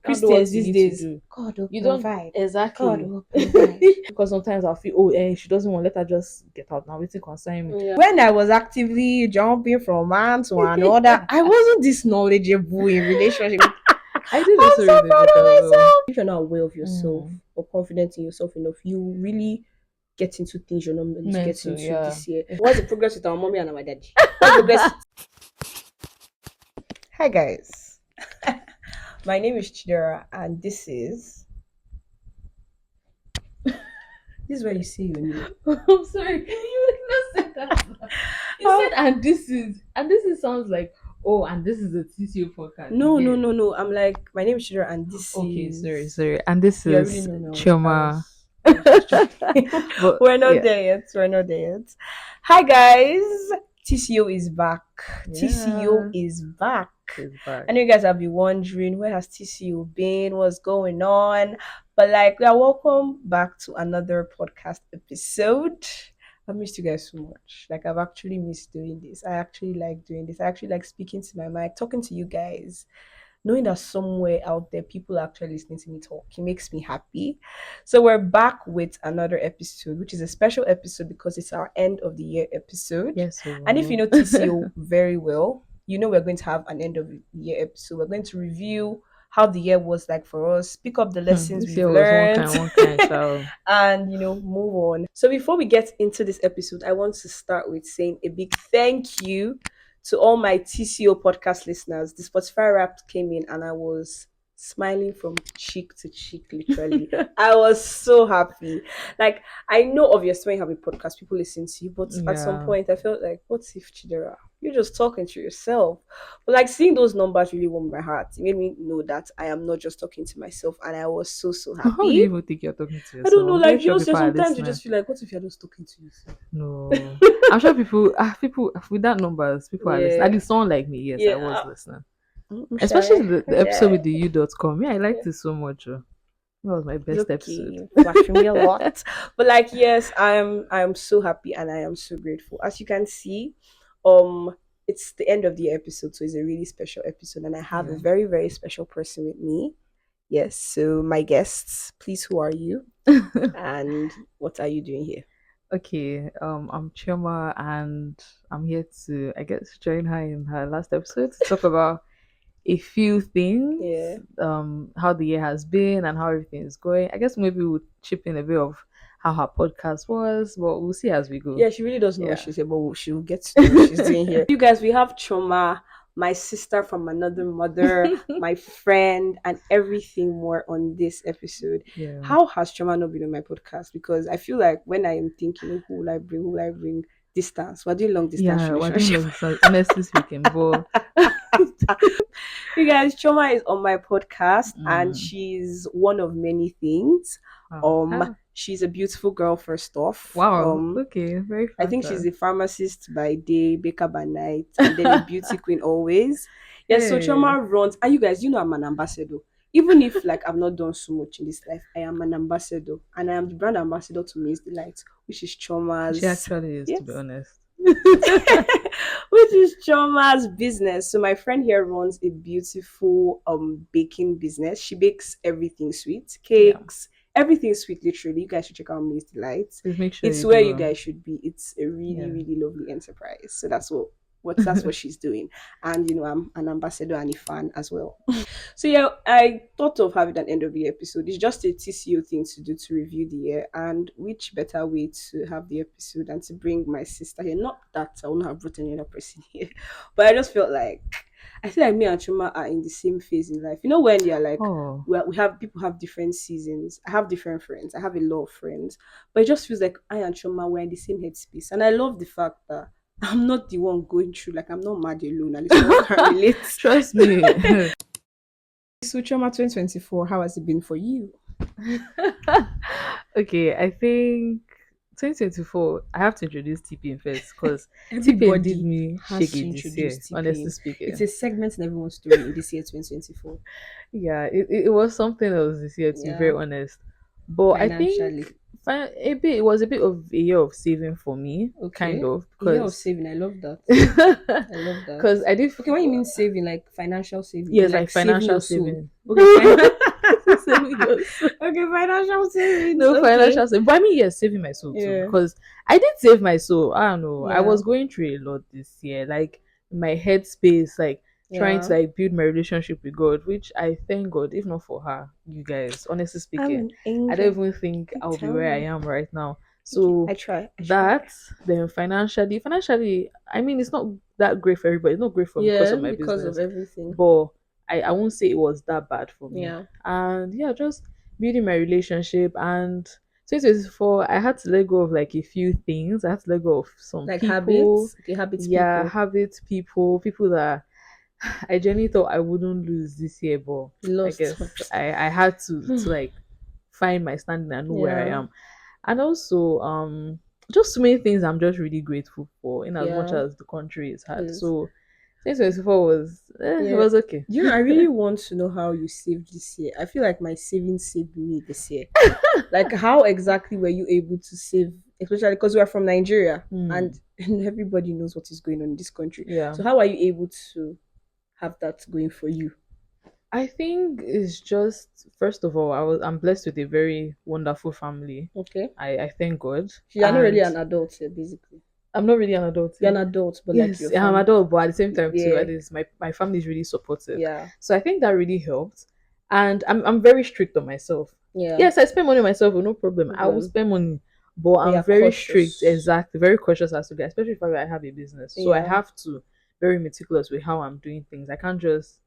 That's what Christians you these need days, to do. God will You don't provide. God exactly will provide. because sometimes I feel she doesn't want, let her just get out now. Waiting concern me. Yeah. When I was actively jumping from one to another, I wasn't this knowledgeable in relationship. I did I'm also so read the proud book of as well. myself. If you're not aware of yourself Mm. or confident in yourself enough, you really get into things you're not meant to Meant get to, into yeah. this year. What's the progress with our mommy and our daddy? What's the progress? Hi guys, my name is Chidera, and this is where you say your name. I'm sorry. You not said that. You said and this is sounds like and this is a TCO podcast. No. again. I'm like, my name is Chidera, and this Okay, is. sorry. And this You already is know now. Chioma. I was just joking. But We're not yeah. there yet. We're not there yet. Hi guys, TCO is back. TCO is back. It's back. I know you guys have been wondering, where has TCO been? What's going on? But like, we are welcome back to another podcast episode. I've missed you guys so much. Like, I've actually missed doing this. I actually like doing this. I actually like speaking to my mic, talking to you guys, knowing that somewhere out there people are actually listening to me talk. It makes me happy. So we're back with another episode, which is a special episode because it's our end of the year episode. Yes. And if you know TCO very well, you know we're going to have an end of the year episode. We're going to review how the year was like for us, pick up the lessons this we've year was learned, one kind, child. and move on. So before we get into this episode, I want to start with saying a big thank you to all my TCO podcast listeners. The Spotify rap came in and I was smiling from cheek to cheek, literally. I was so happy. Like, I know obviously when you have a podcast, people listen to you, but at some Yeah. point I felt like, what if Chidera? You're just talking to yourself. But like seeing those numbers really warmed my heart. It made me know that I am not just talking to myself, and I was so How do you happy. even think you're talking to yourself? I don't know, I'm like very sure people are sometimes you listening. just feel like, what if you're just talking to yourself? No, I'm sure people with that numbers, people are listening. Yeah. At least someone like me, yes, I Yeah. was listening. I'm Especially shy. the episode with the u.com. Yeah, I liked it so much. That was my best It's episode. flashing me a lot. But like, yes, I'm so happy and I am so grateful. As you can see, it's the end of the episode, so it's a really special episode, and I have a Yeah. very, very special person with me. Yes, so my guests, please, who are you and what are you doing here? Okay, I'm Chioma and I'm here to, I guess, join her in her last episode to talk about a few things. Yeah. How the year has been and how everything is going. I guess maybe we'll chip in a bit of how her podcast was, but we'll see as we go. Yeah, she really doesn't know what Yeah. she's here, but she'll get to know what she's doing here. You guys, we have Choma, my sister from another mother, my friend, and everything more on this episode. Yeah. How has Choma not been on my podcast? Because I feel like when I am thinking, who will I bring? Distance. We're doing long distance Yeah, we're doing relationship. long distance, honestly speaking, but You guys, Choma is on my podcast and Mm. she's one of many things. Wow. She's a beautiful girl, first off. Wow. Okay, very I think she's fantastic. a pharmacist by day, baker by night, and then a beauty queen always. Yes, so Hey. Choma runs, and you guys, I'm an ambassador. Even if like I've not done so much in this life, I am an ambassador, and I am the brand ambassador to Miss Delight, which is Choma's. She actually is, to be Yes. honest. Which is Choma's business. So my friend here runs a beautiful baking business. She bakes everything sweet, cakes, everything sweet. Literally, you guys should check out Miss Delight. Please make sure It's you where do. you guys should be. It's a really, Yeah. really lovely enterprise. So that's what she's doing. And I'm an ambassador and a fan as well. So yeah, I thought of having an end of the episode. It's just a TCO thing to do to review the year, and which better way to have the episode than to bring my sister here. Not that I wouldn't have brought any other person here, but I just felt like I feel like me and Chuma are in the same phase in life. You know when you're like, Oh, well, we have people have different seasons. I have different friends. I have a lot of friends, but it just feels like I and Chuma were in the same headspace, and I love the fact that I'm not the one going through. Like I'm not mad alone. At least I can relate. trust me. So Choma 2024, how has it been for you? Okay, I think 2024. I have to introduce TP first because TP Everybody did me has to shaky this year. introduce Honestly T-Pain. speaking, It's a segment in everyone's story in this year 2024. yeah, it was something else this year. To be very Yeah. honest, but I think Financially. a bit. It was a bit of a year of saving for me, kind Okay. of, A year of because saving. I love that. I love that. because I did. Okay, when you mean saving, like financial saving, or Yes, like like saving financial your soul. saving. Okay, Saving your soul. okay, financial savings. No Okay. financial saving. But I mean, yes, saving my soul too, Yeah. because I did save my soul. I don't know. I Yeah. was going through a lot this year, like my headspace, like trying to Yeah. like build my relationship with God, which I thank God. If not for her, you guys, honestly I'm speaking, an I don't angel. even think I'm I'll be where I telling am right now. you. So I try. I try. that, then financially, I mean, it's not that great for everybody. It's not great for me because Yeah, of my because of business, everything. but I won't say it was that bad for me. Yeah. And yeah, just building my relationship. And 2024, I had to let go of like a few things. I had to let go of some Like people. habits. Okay, habits Yeah, people. habits, people that I genuinely thought I wouldn't lose this year, but I Lost. guess I had to like find my standing and know where I Yeah. am. And also, just so many things I'm just really grateful for, in as much Yeah. as the country is hard. Is So 2024 was it yeah. was okay. You know, I really want to know how you saved this year. I feel like my savings saved me this year. Like, how exactly were you able to save, especially because we are from Nigeria and, Hmm. and everybody knows what is going on in this country. Yeah. So, how are you able to have that going for you? I think it's just, first of all, I'm blessed with a very wonderful family. Okay. I thank God. So, you're not really And an adult here, basically. I'm not really an adult You're yet. an adult, but like Yes, your I'm family. adult, but at the same time too, Yeah. at least my family is really supportive. Yeah. So I think that really helped. And I'm very strict on myself. Yeah. Yes, I spend money on myself, no problem. I will Problem. spend money. But But I'm you're very strict, cautious. exactly, very cautious as to that, especially if I have a business. So I Yeah. have to very meticulous with how I'm doing things. I can't just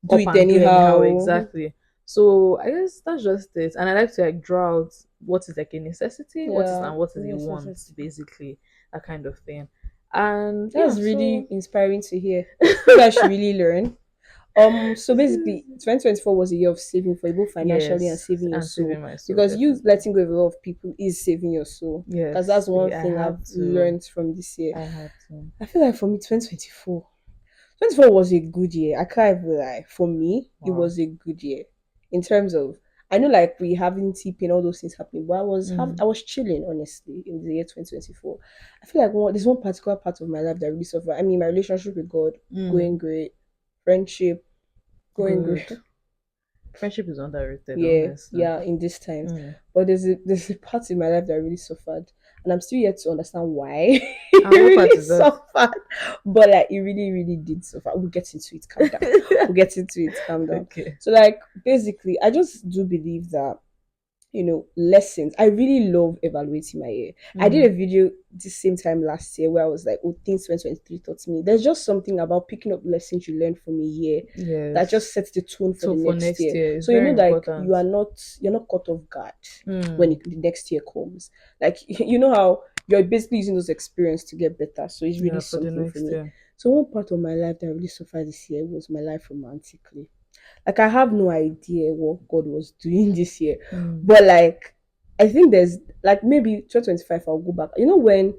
Do up it and do anyhow, anyhow. exactly. So I guess that's just it. And I like to like draw out what is like a necessity, what is Yeah. and what is a Yes, yes, want, yes. basically, that kind of thing. And yeah, That's really so inspiring to hear. You guys should really learn. So basically 2024 was a year of saving for you both financially and yes, saving your and soul. saving my soul, Because you definitely. letting go of a lot of people is saving your soul. Because that's Yes, one I thing I've had to. learned from this year. I had to. I feel like for me 2024 was a good year. I can't even lie. For me, it Wow. was a good year. In terms of, I know like we having tipping all those things happening, but I Mm. was chilling honestly in the year 2024. I feel like there's one particular part of my life that really suffered. I mean, my relationship with God Mm. going great, friendship going Good. great. Friendship is underrated, Yeah, honestly. yeah, in these times. Mm. But there's a part in my life that really suffered, and I'm still yet to understand why it And what part really is that? suffered. But like, it really, really did suffer. We'll get into it. Calm down. We'll get into it. Calm down. Okay. So like, basically, I just do believe that lessons. I really love evaluating my year. I did Mm. a video the same time last year where I was like, oh, things 2023 taught me. There's just something about picking up lessons you learn from a year that Yes. just sets the tone for So the for next next year. year, it's So very like important. you're not caught off guard when Mm. the next year comes. Like you know how you're basically using those experience to get better. So it's really Yeah, for the something for next me. year. So one part of my life that really suffered this year was my life romantically. Like I have no idea what God was doing this year. Mm. But like I think there's like maybe 2025 I'll go back. You know when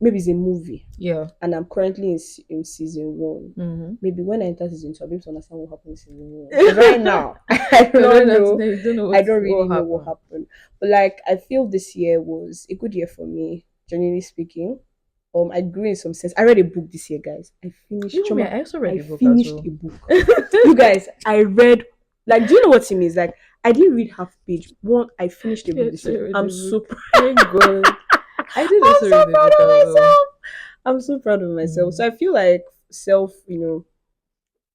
maybe it's a movie Yeah. and I'm currently in season one. Mm-hmm. Maybe when I enter season two, I'll be able to understand what happened in season one. 'Cause right now, I But right don't now know. today, you don't know I don't what really know what happened. happened. But like I feel this year was a good year for me, genuinely speaking. I grew in some sense. I read a book this year, guys. I finished Even me, Choma. I also read I the book as finished well. a book. You guys, I read like do you know what it means? Like I didn't read half page. One, I finished a book Yeah, this so year. I read I'm the so book. Thank God. I did I'm also so read the proud book of as well. myself. I'm so proud of myself. Mm. So I feel like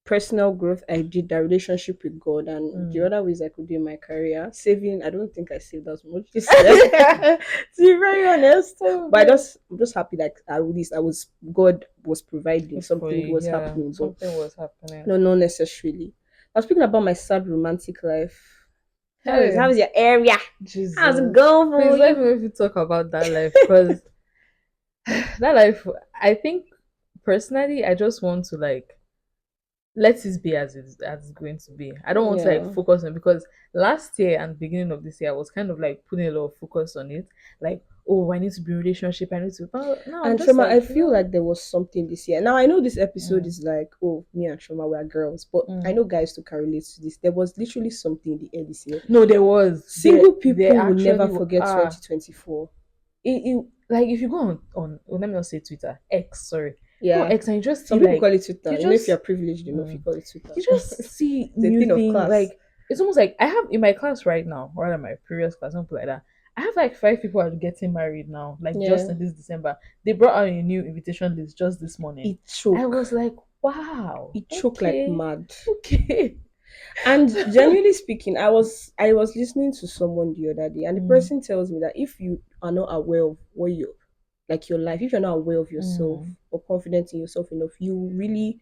personal growth I did, that relationship with God, and the Mm. other ways I could do in my career. Saving, I don't think I saved as much this year. To be very honest. Oh But God. I'm just happy that at least I was God was providing, For something you, was yeah, happening, but something was happening. no, not necessarily. I was speaking about my sad romantic life. Hey, How's your area? How's it Jesus. going for Please let you? me if you talk about that life because that life, I think personally, I just want to like let it be as it's going to be. I don't want to like Yeah. focus on because last year and beginning of this year I was kind of like putting a lot of focus on it. Like, oh, I need to be in a relationship, I need to, but no, I'm And just Trauma, I like, feel like there was something this year. Now I know this episode mm, is like, oh, me and Trauma we are girls, but I mm. know guys too can relate to this. There was literally something in the air this year. No, there was, Single there people will never actually forget are. 2024. Like if you go on well, let me not say Twitter, X, sorry, go on Yeah. X and you just see Some people call like, it Twitter. you You know, if you're just privileged enough, you mm, call it Twitter. you just see It's a new thing of thing. class. Like it's almost like I have in my class right now, or in my previous class, something like that. I have like 5 people are getting married now, like just Yeah. in this December. They brought out a new invitation list just this morning. It I choke. was like, wow, It choke like okay, mad. okay. And genuinely speaking, I was listening to someone the other day, and the Mm, person tells me that if you are not aware of what you like your life, if you're not aware of yourself mm. or confident in yourself enough, you really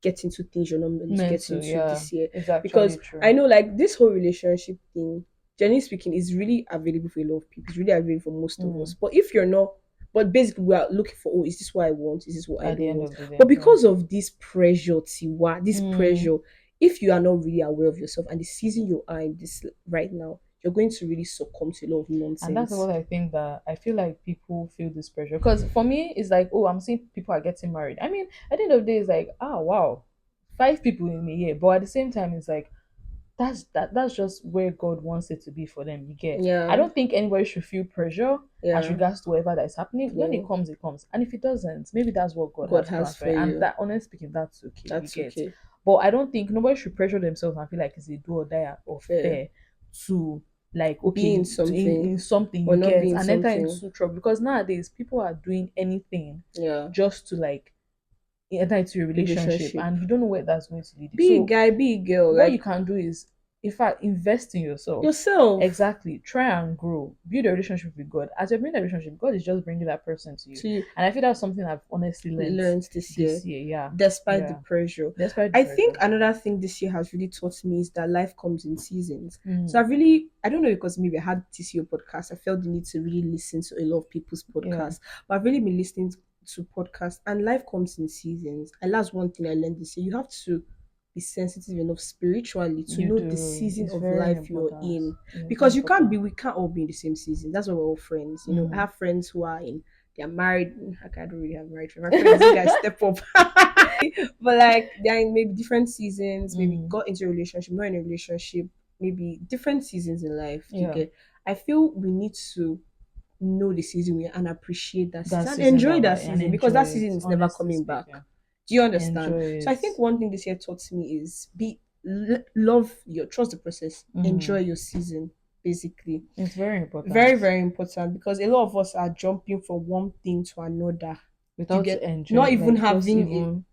get into things you're not meant to get Mental, into yeah, this year. it's Because actually true. I know like this whole relationship thing, generally speaking, is really available for a lot of people. It's really available for most of us. Mm, But if you're not, but basically we are looking for, oh, is this what I want? Is this what I at the don't end want? of the day, But yeah. because of this pressure, Tiwa, this Mm. pressure, if you are not really aware of yourself and the season you are in this right now, you're going to really succumb to a lot of And that's nonsense. what I think, that I feel like people feel this pressure. Because for me, it's like, oh, I'm seeing people are getting married. I mean, at the end of the day, it's like, oh, wow, 5 people in a year. But at the same time, it's like, that's just where God wants it to be for them. You get. I Yeah, don't think anybody should feel pressure as yeah, regards to whatever that is happening. When yeah. it comes, it comes. And if it doesn't, maybe that's what God God has has planned for for it. And you. that, honestly speaking, that's okay. You That's get. okay. But I don't think nobody should pressure themselves and feel like it's a do or die or Fair. fair to, like, Be in okay, to something in something or you not get be in and enter something. into trouble, because nowadays people are doing anything Yeah. just to like enter into a relationship, Relationship. and you don't know where that's going to lead you. Be a So guy, be a girl. what you Like can do is, in fact, invest in yourself. yourself. Exactly. Try and grow. Build a relationship with God. As you're building a relationship, God is just bringing that person to you. To And I feel that's something I've honestly learned learn this year, this year. Yeah. despite the Yeah. pressure. Despite the I think pressure. another thing this year has really taught me is that life comes in seasons. So Mm. I don't know, because maybe I had TCO podcast, I felt the need to really listen to a lot of people's Yeah. podcasts. But I've really been listening to podcasts, and life comes in seasons. And that's one thing I learned this year. You have to be sensitive enough spiritually to You know the do. season It's of very life you're important. in. It's Because important. we can't all be in the same season. That's why we're all friends. You know, I Mm. have friends who are in, they're married. I don't really have married friends. My friends, you guys step up. But like they're in maybe different seasons, maybe Mm. got into a relationship, not in a relationship, maybe different seasons in life. You Yeah. get, I feel we need to know the season we are and appreciate that That season and season enjoy that we're that in, and season, because that enjoy season it. is never Honestly coming back. speaking. Do you understand? Enjoy So I it. think one thing this year taught me is love your trust the process, enjoy Mm. your season, basically. It's very Very, important. very important, because a lot of us are jumping from one thing to another. You Without get, not enjoying, even like, just having it, even.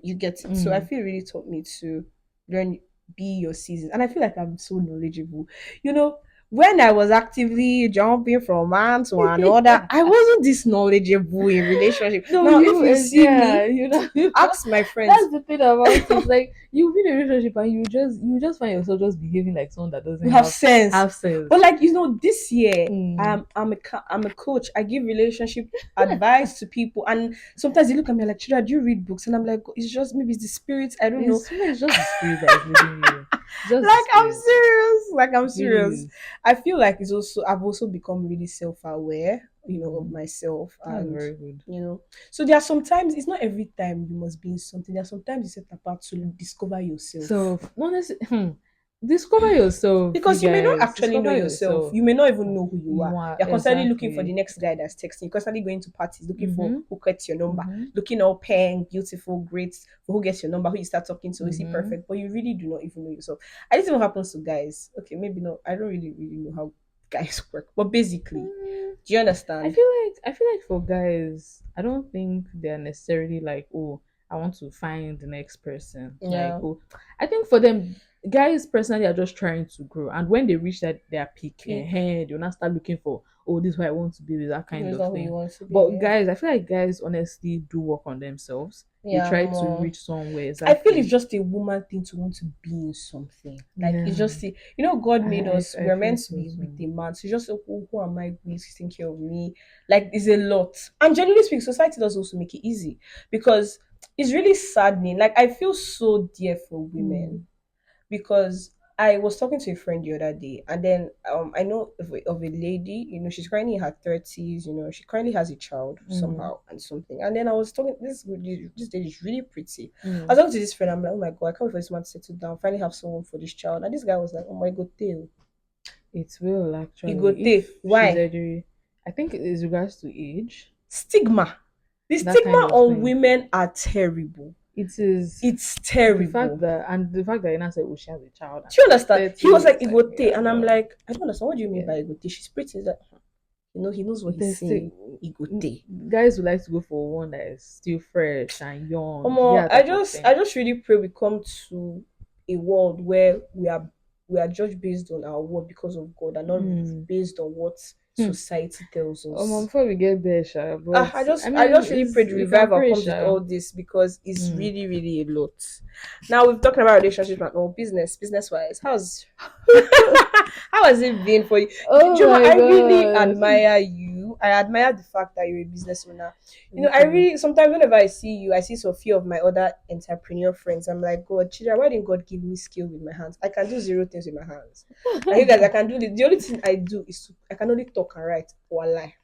you get it. So I Mm. feel it really taught me to learn, be your seasons, and I feel like I'm so knowledgeable. You know, when I was actively jumping from one to another, I wasn't this knowledgeable in relationship. No, Now, if you see yeah, me, you know, ask my friends. that's the thing about it. Like, you be in a relationship and you just find yourself just behaving like someone that doesn't We have sense. have sense. But like, this year, Mm. I'm a coach. I give relationship advice to people, and sometimes they look at me like, "Chidera, do you read books?" And I'm like, "It's just maybe it's the spirit. I don't know." It's just the spirit that is leading you. It's just the Like I'm spirit. serious. Like I'm It really serious. is. I feel like I've also become really self-aware, of Mm. myself, That's and very good. so there are sometimes it's not every time you must be in something. There are sometimes you set apart to discover yourself. So honestly, discover yourself, you Because you may not guys. actually know Discover yourself. yourself. You may not even know who you are. Mwah, You're constantly looking for the exactly. next guy that's texting. You're constantly going to parties, looking for Mm-hmm. who gets your number, Mm-hmm. looking all paying, beautiful, great, for who gets your number, who you start talking to, is he Mm-hmm. perfect? But you really do not even know yourself. And this is what happens to guys. Okay, maybe not. I don't really know how guys work. But basically, Mm, do you I understand? feel like for guys, I don't think they're necessarily like, oh, I want to find the next person. Like, Yeah. oh, I think for them, guys personally are just trying to grow, and when they reach that their peak, Peak. they'll not start looking for, oh, this is who I want to be with, that kind Is of that who you thing. want to But be? guys, I feel like guys honestly do work on themselves. They Yeah, try to more. reach somewhere, I feel it's exactly. just a woman thing to want to be in something. Like it's Yeah, just God made us. I We're feel meant to so be with too. a man. So just who am I with? Taking care of me. Like it's a lot. And generally speaking, society does also make it easy, because it's really saddening. Like I feel so dear for Mm. women, because I was talking to a friend the other day, and then I know of a lady, she's currently in her 30s, she currently has a child Mm, somehow and something. And then I was talking, this lady is really pretty. I mm. was talking to this friend, I'm like, oh my god, I can't wait for this man to settle down, finally have someone for this child. And this guy was like, oh my god, Theo, It will he go actually Theo. if she's Why? elderly. I think it is regards to age, Stigma. The that kind stigma of on thing. women are terrible. It is It's the fact terrible. that and the fact that Ina said, "Oh, she has a child and Do you she's understand? He 30," was like, it's like, Igote. yeah, And I'm no, like, I don't understand. What do you mean yeah. by Igote? She's pretty. He's like, he knows what he's There's still saying. Igote. guys who like to go for one that is still fresh and young, Omo, yeah, type of I thing. just really pray we come to a world where we are judged based on our word because of God and not Hmm. based on what Hmm. society tells us. Before we get there, Sha, but I I just mean, really pray is the you can revival pray, comes with Sha. all this because it's Hmm. really, really a lot. Now we've talked about relationships and all business wise. How has it been for you? Oh Chioma, my I really god. admire you. I admire the fact that you're a business owner. I Literally. really sometimes whenever I see you, I see so few of my other entrepreneur friends. I'm like, God, Chidera, why didn't God give me skill with my hands? I can do zero things with my hands. Like you guys, I can do the only thing I do is I can only talk and write or lie.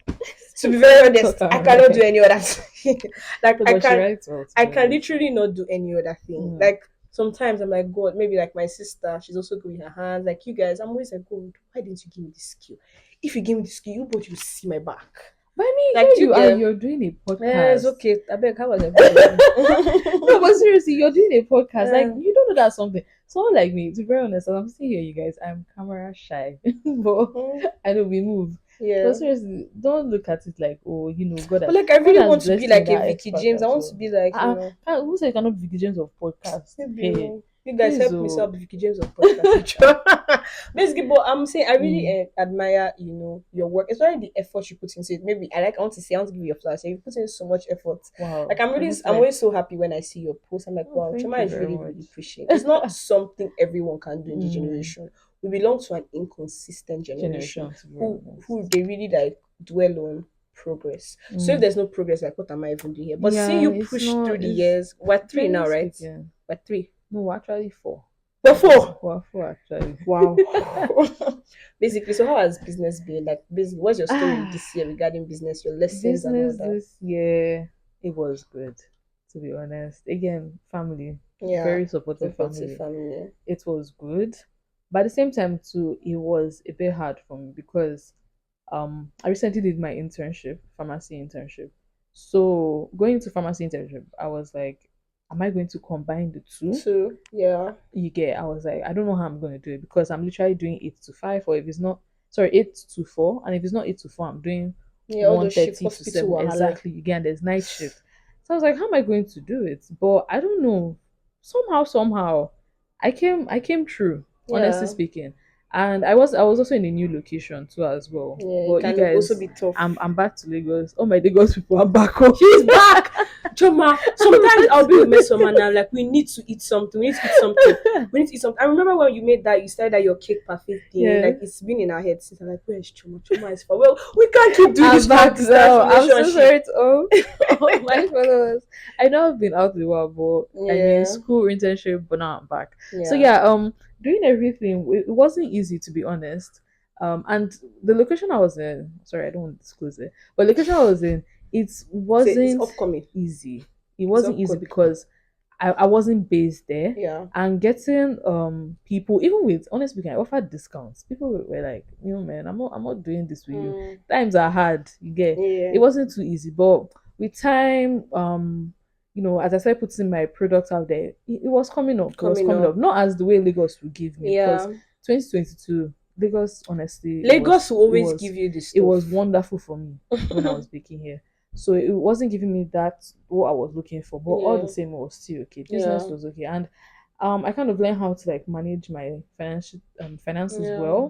To be very Talk honest, I cannot do alright. any other thing. Like No, but she writes well, to I be can honest. literally not do any other thing. Mm. Like sometimes I'm like, God, maybe like my sister, she's also good with her hands. Like you guys, I'm always like, God, why didn't you give me this skill? If you give me the skill, you both will see my back. But I mean, Like here do you you are, get you're doing a it's podcast. okay. I beg, how was everybody? No, but seriously, you're doing a podcast. Like, uh, you don't know that's something. Someone like me, to be very honest, and I'm still here, you guys, I'm camera shy. But mm, I know we move. But yeah. seriously, don't look at it like, oh, But like I God really has want to be blessed you with like a that Vicky expert James. I as want to well. be like, Who said you cannot be Vicky James of podcast? maybe Hey, you guys please, help me oh. sell Vicky James of podcast. Basically, but I'm saying I really Mm, admire, your work, especially the effort you put into it. Maybe I want to say I want to give you your flowers. So you put in so much effort. wow. Like I'm Honestly, always so happy when I see your post. I'm like, oh, wow, thank Choma you is very really, much. really pushing. It's not something everyone can do in the Mm, generation. We belong to an inconsistent generation generation, to be who honest. they really like dwell on progress. So if Mm. there's no progress, like what am I even doing here? But seeing Yeah, you it's push not, through the it's years, we're three generally now, right? speaking. We're three. No, we're actually four. We're four. We're four actually. Wow. Basically, so how has business been? Like, basically, what's your story Ah, this year regarding business, your lessons and all business that? this year, it was good, to be honest. Again, family, Yeah, very supportive supportive family. family. It was good, but at the same time too, it was a bit hard for me because I recently did my internship, pharmacy internship. So going to pharmacy internship, I was like, am I going to combine the two? Two, yeah, I was like, I don't know how I'm going to do it because I'm literally doing 8 to 5, or if it's not, sorry, 8 to 4, and if it's not 8 to 4, I'm doing yeah. All one those shift thirty to hospital 7 wahala. exactly. Again, there's night shift. So I was like, how am I going to do it? But I don't know. Somehow, I came through. Honestly Yeah, speaking, and I was also in a new location too as well. yeah. It But you can also guys, be tough. I'm back to Lagos. Oh my Lagos people, I'm back home. She's back. Choma, sometimes I'll be with Mesoma and I'm like, we need to eat something. We need to eat something. We need to eat something. I remember when you made that, you started that your cake perfect thing. Yeah. Like it's been in our heads since. I'm like, where's Choma? Choma is far. Well, we can't keep doing I'm this long back distance now. I'm so relationship. sorry to all my followers. I know I've been out a while, but I mean Yeah, school internship, but now I'm back. So yeah. yeah, doing everything it wasn't easy, to be honest. And the location I was in, sorry, I don't want to disclose it, but the location I was in, it It's wasn't upcoming. easy. It It's wasn't easy upcoming. because I wasn't based there, Yeah. and getting people, even with, honestly speaking, I offered discounts. People were like, man, I'm not doing this with you. Mm, Times are hard, you get. It yeah. wasn't too easy, but with time, as I started putting my product out there, it was coming up. It was Coming coming up, up. not as the way Lagos would give me, because Yeah. 2022 Lagos, honestly, it Lagos was will it always was give you the it stuff. was wonderful for me when I was baking here. So it wasn't giving me that what I was looking for, but all the Yeah. same, it was still okay. Business Yeah. was okay, and I kind of learned how to like manage my financial finances Yeah.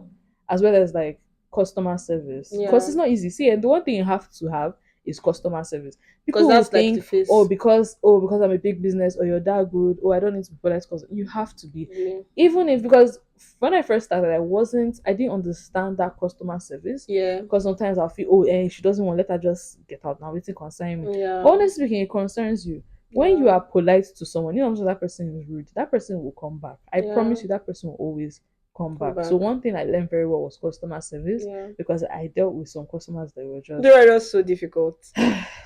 as well as like customer service, because Yeah. it's not easy. See, and the one thing you have to have is customer service. Because People will that's like the think, oh, face. because I'm a big business, or you're that good, oh, I don't need to be polite, because you have to be. Yeah. Even if, because when I first started, I didn't understand that customer service, Yeah. because sometimes I'll feel, oh, she doesn't want, let her just get out now, waiting concern me. But Yeah. honestly speaking, it concerns you. When you Yeah. are polite to someone, you know that person is rude, that person will come back. I Yeah. promise you, that person will always come Come back. So back. one thing I learned very well was customer service Yeah. because I dealt with some customers that were They just were just so difficult.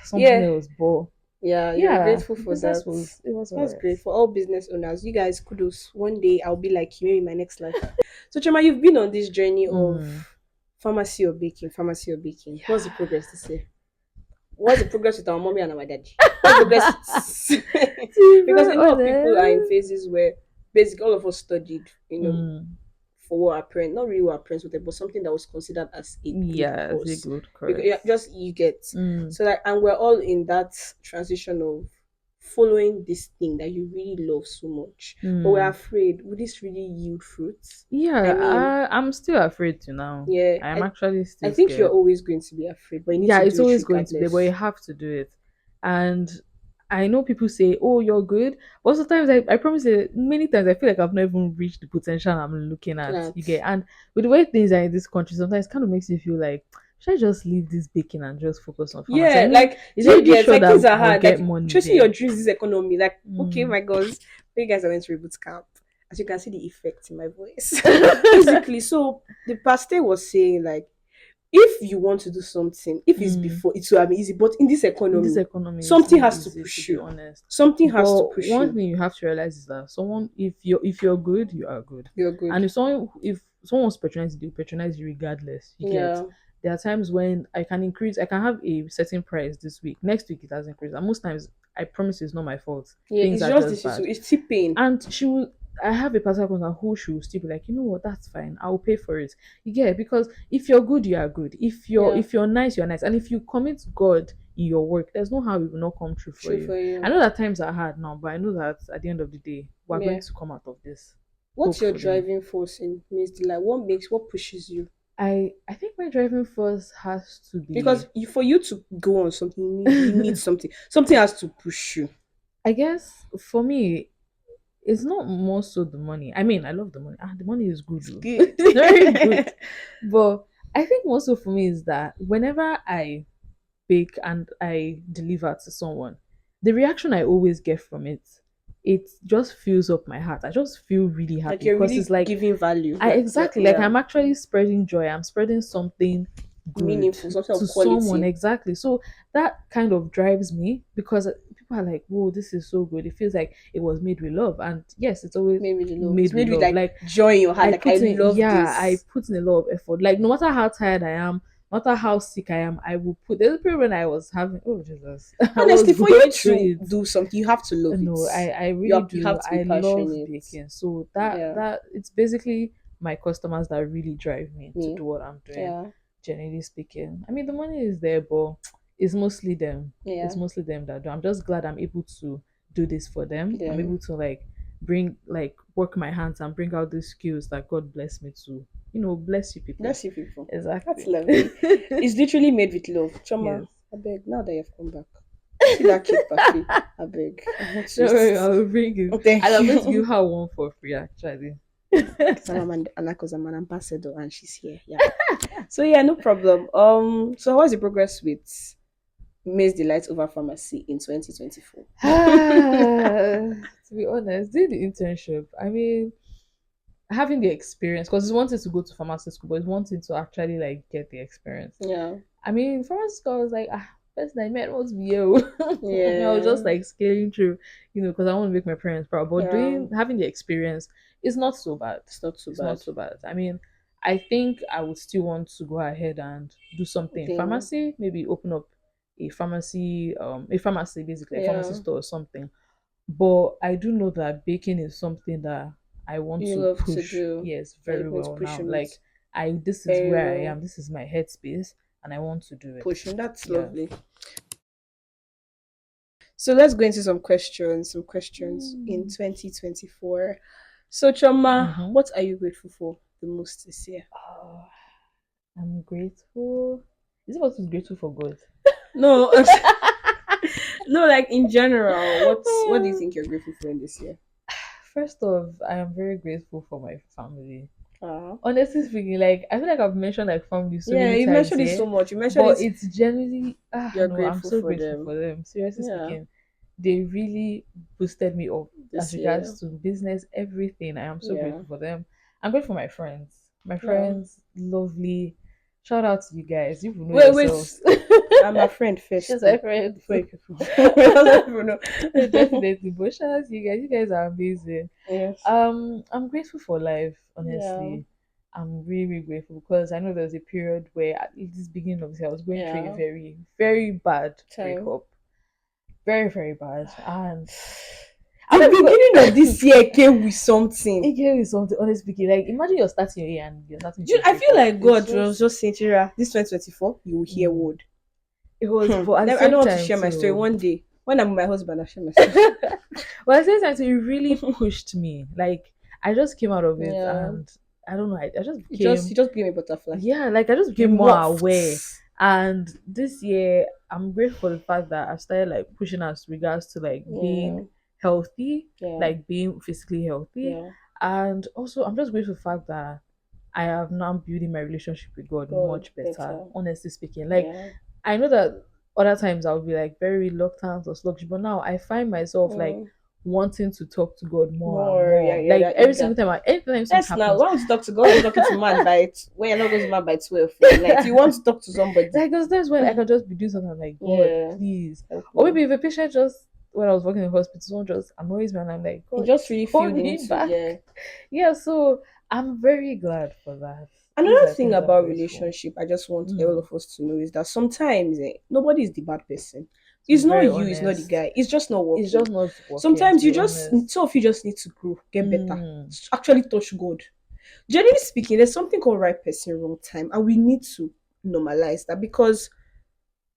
something Yeah. else. But Yeah, you're yeah, grateful for business that. was it was That's alright. great for all business owners. You guys, kudos. One day I'll be like you in my next life. So, Choma, you've been on this journey of Mm. pharmacy or baking, pharmacy or baking. Yeah. What's the progress to say? What's the progress with our mommy and our daddy? What's the progress? To be Because very a lot of people are in honest. phases where basically all of us studied, Mm. for what our parents, not really what our parents wanted, but something that was considered as a good Yeah, it's a course. good Because yeah, course. just you get. Mm. So like, and we're all in that transition of following this thing that you really love so much, but we're Mm. afraid, will this really yield fruits? I Yeah, mean, I'm still afraid to now. yeah, I am actually I still think you're scared. always going to be afraid, but you need Yeah, to do it's it always going to be, but you regardless. have to do it. And I know people say, "Oh, you're good," but sometimes I promise you, many times I feel like I've not even reached the potential I'm looking at. You get, That and with the way things are in this country, sometimes it kind of makes you feel like, should I just leave this baking and just focus on pharmacy? I yeah, mean, like it's do you already get sure like things that are we'll hard. get Like money chasing your there. dreams is economy. Like, okay, Mm. my girls, you guys are went to boot camp. As you can see the effect in my voice. Basically, so the pastor was saying like if you want to do something, if it's Mm. before it will be easy. But in this In this economy, economy, it's something not has to easy to push be you. honest. Something has to But push one you. thing you have to realize is that someone, if you're good, you are good. You're And good. if someone wants to patronize you, they'll patronize you regardless. You get. Yeah. There are times when I can have a certain price this week. Next week it has increased. And most times I promise you it's not my fault. Yeah, Things it's are just just this bad. issue. It's tipping. And she will I have a particular customer who she will still be like, you know what, that's fine. I'll pay for it. You get it? Because if you're good, you are good. If you're Yeah. if you're nice, you're nice. And if you commit God in your work, there's no how it will not come true for True you. for I you. know that times are hard now, but I know that at the end of the day, we're going Yeah. to come out of this. What's your Hopefully. driving force in Miss Delight? What pushes you? I think my driving force has to Because be, for you to go on something, you need something. Something has to push you. I guess for me, it's not more so the money. I mean, I love the money. The money is good, It's though. good. It's very good. But I think more so for me is that whenever I bake and I deliver to someone, the reaction I always get from it just fills up my heart. I just feel really Like happy you're because it's really like giving value. I Like exactly like yeah, I'm actually spreading joy. I'm spreading something good meaningful, something to of someone quality. exactly. So that kind of drives me because people are like, "Whoa, this is so good." It feels like it was made with love, and yes, it's always Made with love. It's made with made with love. like Like joy in your heart. I Like I put in, love yeah, I this. put in a lot of effort. Like no matter how tired I am, no matter how sick I am, I will put. There's a period when I was having, oh Jesus, I was Honestly, for you going through to it. do something, you have to love it. No, I You really have, you do. have to be I love passionate. baking. So that Yeah. that it's basically my customers that really drive me to Me. do what I'm doing. Yeah. Generally speaking, I mean the money is there, but it's mostly them. It's Yeah. mostly them that do. I'm just glad I'm able to do this for them. I'm Them. able to work my hands and bring out these skills that God bless me to. Bless you people. Bless you people. That's Exactly. lovely. It's literally made with love. Choma, Yes. I beg, now that you've come back. See that cake parfait. I beg. I want to Don't worry, I just will bring you. thank And I'm going to you. give her one for free actually. Because I'm an ambassador and she's here. Yeah. So yeah, no problem. So how was the progress with Miss Delight over pharmacy in 2024? To be honest, doing the internship, I mean, having the experience, because it's wanted to go to pharmacy school, but it's wanting to actually like get the experience. Yeah. I mean, pharmacy school, I was like, first I met was you. I was just Yeah. like scaling through, because I want to make my parents proud. But Yeah. doing having the experience is not so bad. It's not too It's not bad. so bad. I mean, I think I would still want to go ahead and do something in Thing. pharmacy, maybe open up a pharmacy basically, a pharmacy Yeah. store or something. But I do know that baking is something that I want You to love to push, do. yes, Yeah, you're very going to well push now. on it Like this is very where I well. am, this is my headspace, and I want to do it. Pushing. That's Yeah. lovely. So let's go into some questions. Some questions in 2024. So Choma, Mm-hmm. what are you grateful for the most this year? Oh, I'm grateful. Is it what is grateful for God? No, no, like in general, what do you think you're grateful for in this year? First off, I am very grateful for my family. Uh, Honestly speaking, like I feel like I've mentioned like family so yeah, many you times mentioned it here, so much. You mentioned but it. it's genuinely You're no, I'm grateful so for grateful them. for them. Seriously Yeah, speaking, they really boosted me up as this year. regards to business, everything. I am so Yeah, grateful for them. I'm grateful for my friends. My Yeah. friends, lovely. Shout out to you guys. You will know Wait, wait. yourselves. I'm a friend first, She's my though. friend. Before you people. I don't even Yeah, know. definitely. But shout out to you guys. You guys are amazing. Yes. I'm grateful for life, Yeah. honestly. I'm really, really grateful because I know there was a period where at this beginning of this year I was going through a Yeah. very, very bad Time. breakup. Very, very bad. And I The don't beginning of because this year came with something. it gave me something, honestly speaking. Like imagine you're starting your year and you're starting Do you, to I break feel up. like It's God was just just saying, Chidera, this 2024, you will hear mm, word. it was, but at the I don't same want to time share my story too. one day. When I'm with my husband, I'll share my story. But at the same time too, it really pushed me. Like I just came out of it Yeah. and I don't know, I just He became just became a butterfly. yeah, like I just He became more aware. morphed. And this year I'm grateful for the fact that I've started like pushing us regards to like Yeah. being healthy, Yeah. like being physically healthy. Yeah. And also I'm just grateful for the fact that I have now building my relationship with God God, much better, better. honestly speaking. Like Yeah. I know that other times I would be like very reluctant or sluggish, but now I find myself like Mm. wanting to talk to God more and More. Yeah, more. yeah, Like they're every eager. single time, anytime something Yes, now, happens, why don't you talk to God? Why are you talking to man by it? When you're not going to man by 12 in the night. You want to talk to somebody. like there's times when I can just be doing something I'm like, God, Yeah. please. Help Or me. maybe if a patient just when I was working in the hospital, someone just annoys me and I'm like, You God, just really call feel the me need to, back. yeah. Yeah, so I'm very glad for that. These Another are thing things I'm about grateful. relationship, I just want all Mm. of us to know is that sometimes nobody is the bad person. To It's be not very you, it's not the honest, guy. It's just not it's working. just not working, Sometimes to you be just, honest. some of you just need to grow, get better, Mm. actually touch God. Generally speaking, there's something called right person, wrong time, and we need to normalize that because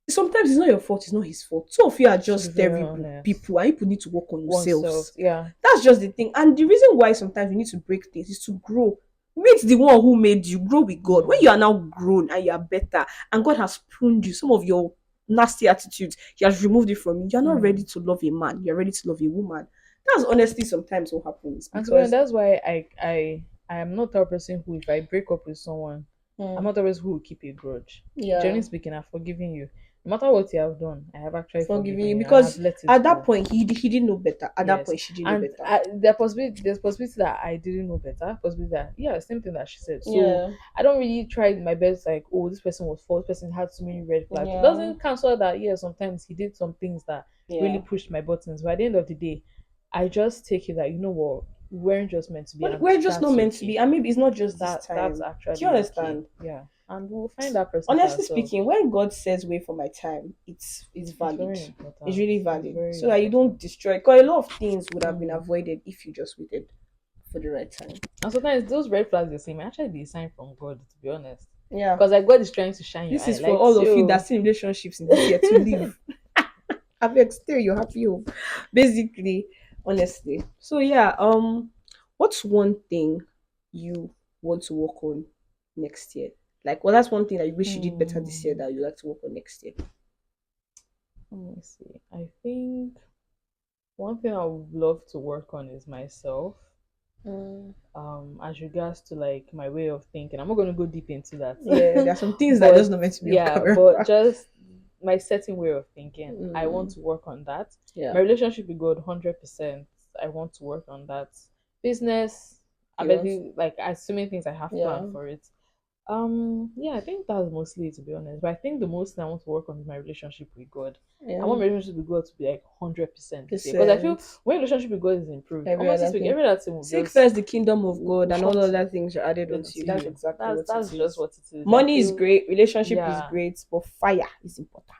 sometimes it's not your fault, it's not his fault. Some of you are To be just very terrible honest. people, and people need to work on Oneself, yourselves. yeah. That's just the thing. And the reason why sometimes you need to break things is to grow. Meet the one who made you, grow with God. When Mm. you are now grown and you are better, and God has pruned you, some of your nasty attitudes, He has removed it from you. You're not ready Mm. to love a man, you're ready to love a woman. That's honestly sometimes what happens And to be honest, because that's why I am not that person who, if I break up with someone, I'm mm, not always who will keep a grudge. yeah, Generally speaking, I've forgiven you. No matter what you have done, I have actually forgiving forgiven you you and I've because let it at that go. point he didn't know better. At that Yes, point, she didn't know and better. there's possibility that I didn't know better. Possibility that yeah, same thing that she said. So Yeah, I don't really try my best. Like oh, this person was false. This person had so many red flags. It yeah, doesn't cancel that. Yeah, sometimes he did some things that really yeah. pushed my buttons. But at the end of the day, I just take it that you know what, we weren't just meant to be, But and we're just not that's meant to be. okay. And maybe it's not just this That's time. Do you actually okay. understand? Yeah, and we'll find that person for Honestly ourselves. speaking, when God says wait for my time, it's It's valid. very It's important. really It's valid. very So that you don't important. destroy because a lot of things would have been Mm. avoided if you just waited for the right time. And sometimes those red flags you see may actually be a sign from God, to be honest. Yeah. Because like God is trying to shine your This eye. is for Like, all of you so that see relationships in this year to live. Have still you're happy home. Basically, honestly. So yeah, what's one thing you want to work on next year? Like, well, that's one thing that you wish you did better this year hmm, that you like to work on next year. let me see. I think one thing I would love to work on is myself. Mm. As regards to like my way of thinking. I'm not gonna go deep into that. Yeah, there are some things that are just But not meant to be on yeah, camera. but just my certain way of thinking. I want Mm. to work on that. Yeah, My relationship with God, 100%. I want to work on that. Business, I you want? bet like assuming things I have Yeah, planned for it. Yeah, I think that's mostly it, to be honest. But I think the most thing I want to work on is my relationship with God. I yeah, want my relationship with God to be like 100% this year. Because I feel percent. when relationship with God is improved, Every honestly other speaking, thing. every other thing will Seek just first the kingdom of God, will and all come other things are added onto you. into That's you. exactly what it That's just is. what it is. I Money is feel great, relationship is yeah. great, but fire is important.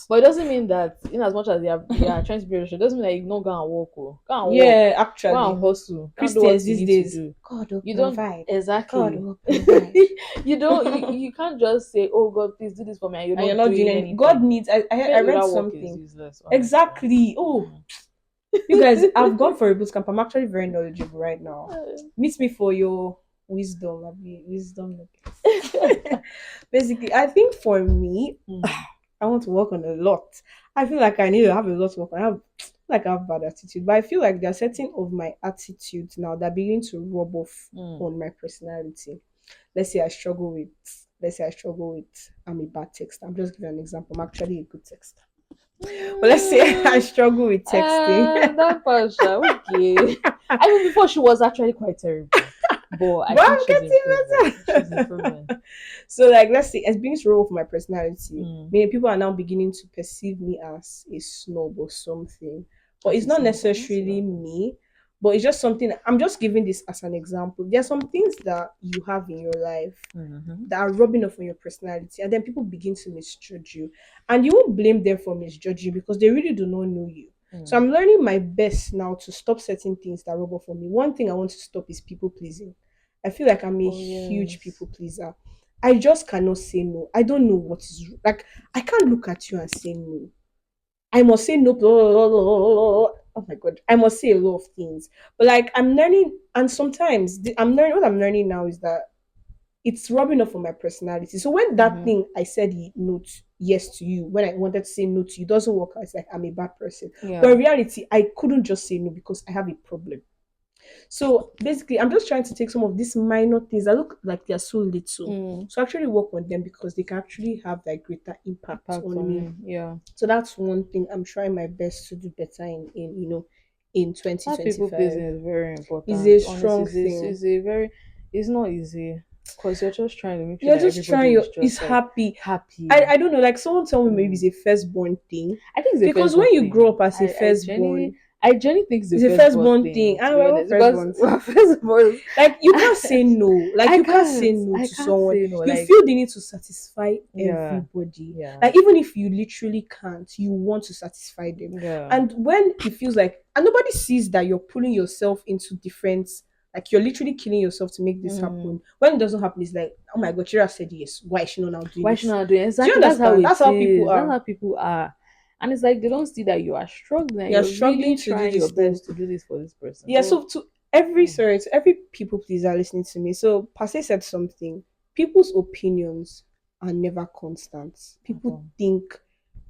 But it doesn't mean that in as much as you are trying to be rich, it doesn't mean that you not go and work. Oh. Go and work. Yeah, Go and actually, hustle. Go and do Christians what you these need to days, do. God will You don't provide. God exactly. will provide. You don't you can't just say, oh God, please do this for me and you're And you're not not doing doing any. God anything. needs. I Faith read without work is something. useless, honestly. Exactly. Oh, Mm. you guys, I've gone for a boot camp. I'm actually very knowledgeable right now. Meet me for your wisdom. I'll be wisdom. Basically, I think for me, Mm. I want to work on a lot. I feel like I need to have a lot to work on. I have bad attitude, but I feel like there are certain of my attitudes now that begin to rub off Mm. on my personality. Let's say I struggle with. Let's say I struggle with. I'm a bad texter. I'm just giving an example. I'm actually a good texter. But let's say I struggle with texting. That Pasha, okay. I mean, before she was actually quite terrible. but I But I'm think she's improving. getting She's better. improving. So like let's say as being role of my personality, Mm. meaning people are now beginning to perceive me as a snob or something. But As it's a not snob, I'm not necessarily sure. me, but it's just something I'm just giving this as an example. There are some things that you have in your life Mm-hmm. that are rubbing off on your personality, and then people begin to misjudge you. And you won't blame them for misjudging because they really do not know you. So Mm. I'm learning my best now to stop certain things that rub off on me. One thing I want to stop is people pleasing. I feel like I'm a Oh huge yes. people pleaser. I just cannot say no. I don't know what is like. I can't look at you and say no. I must say no. Blah, blah, blah, blah, blah. Oh my god, I must say a lot of things. But like I'm learning, and sometimes I'm learning. What I'm learning now is that it's rubbing off on my personality. So when that Mm-hmm. thing I said no to, yes to you, when I wanted to say no to you, doesn't work out, it's like I'm a bad person. But Yeah. in reality, I couldn't just say no because I have a problem. So basically, I'm just trying to take some of these minor things that look like they're so little. Mm. So actually work on them because they can actually have like greater impact Impact on on me. me. Yeah. So that's one thing I'm trying my best to do better in in That people 2025. pleasing is very Is a important. Honestly, strong thing. it's not easy because you're just trying to make sure You're that just everybody trying is your is just like happy. happy. I don't know, like someone tell me maybe it's Mm. a firstborn thing. I think it's a Because firstborn when you grow thing. up as a firstborn, I genuinely think it's a it's a firstborn firstborn thing. thing, to And be we're all honest, because firstborns. well, firstborn, Like you can't say no. Like you can't say no I to can't someone. say no. You Like, feel the need to satisfy yeah, everybody. yeah, Like even if you literally can't, you want to satisfy them. yeah. And when it feels like and nobody sees that you're pulling yourself into different like you're literally killing yourself to make this Mm. happen. When it doesn't happen, it's like, oh my god, Chira said yes. Why is she not now doing Why it? should I do it? Do you Exactly. That's how understand? it That's how people is. That's are. how people are. And it's like they don't see that you are struggling. You're You're struggling really to do trying your this thing. best to do this for this person. Yeah, But so to every mm, sorry, to every people pleaser listening to me. So Pase said something. People's opinions are never constant. okay.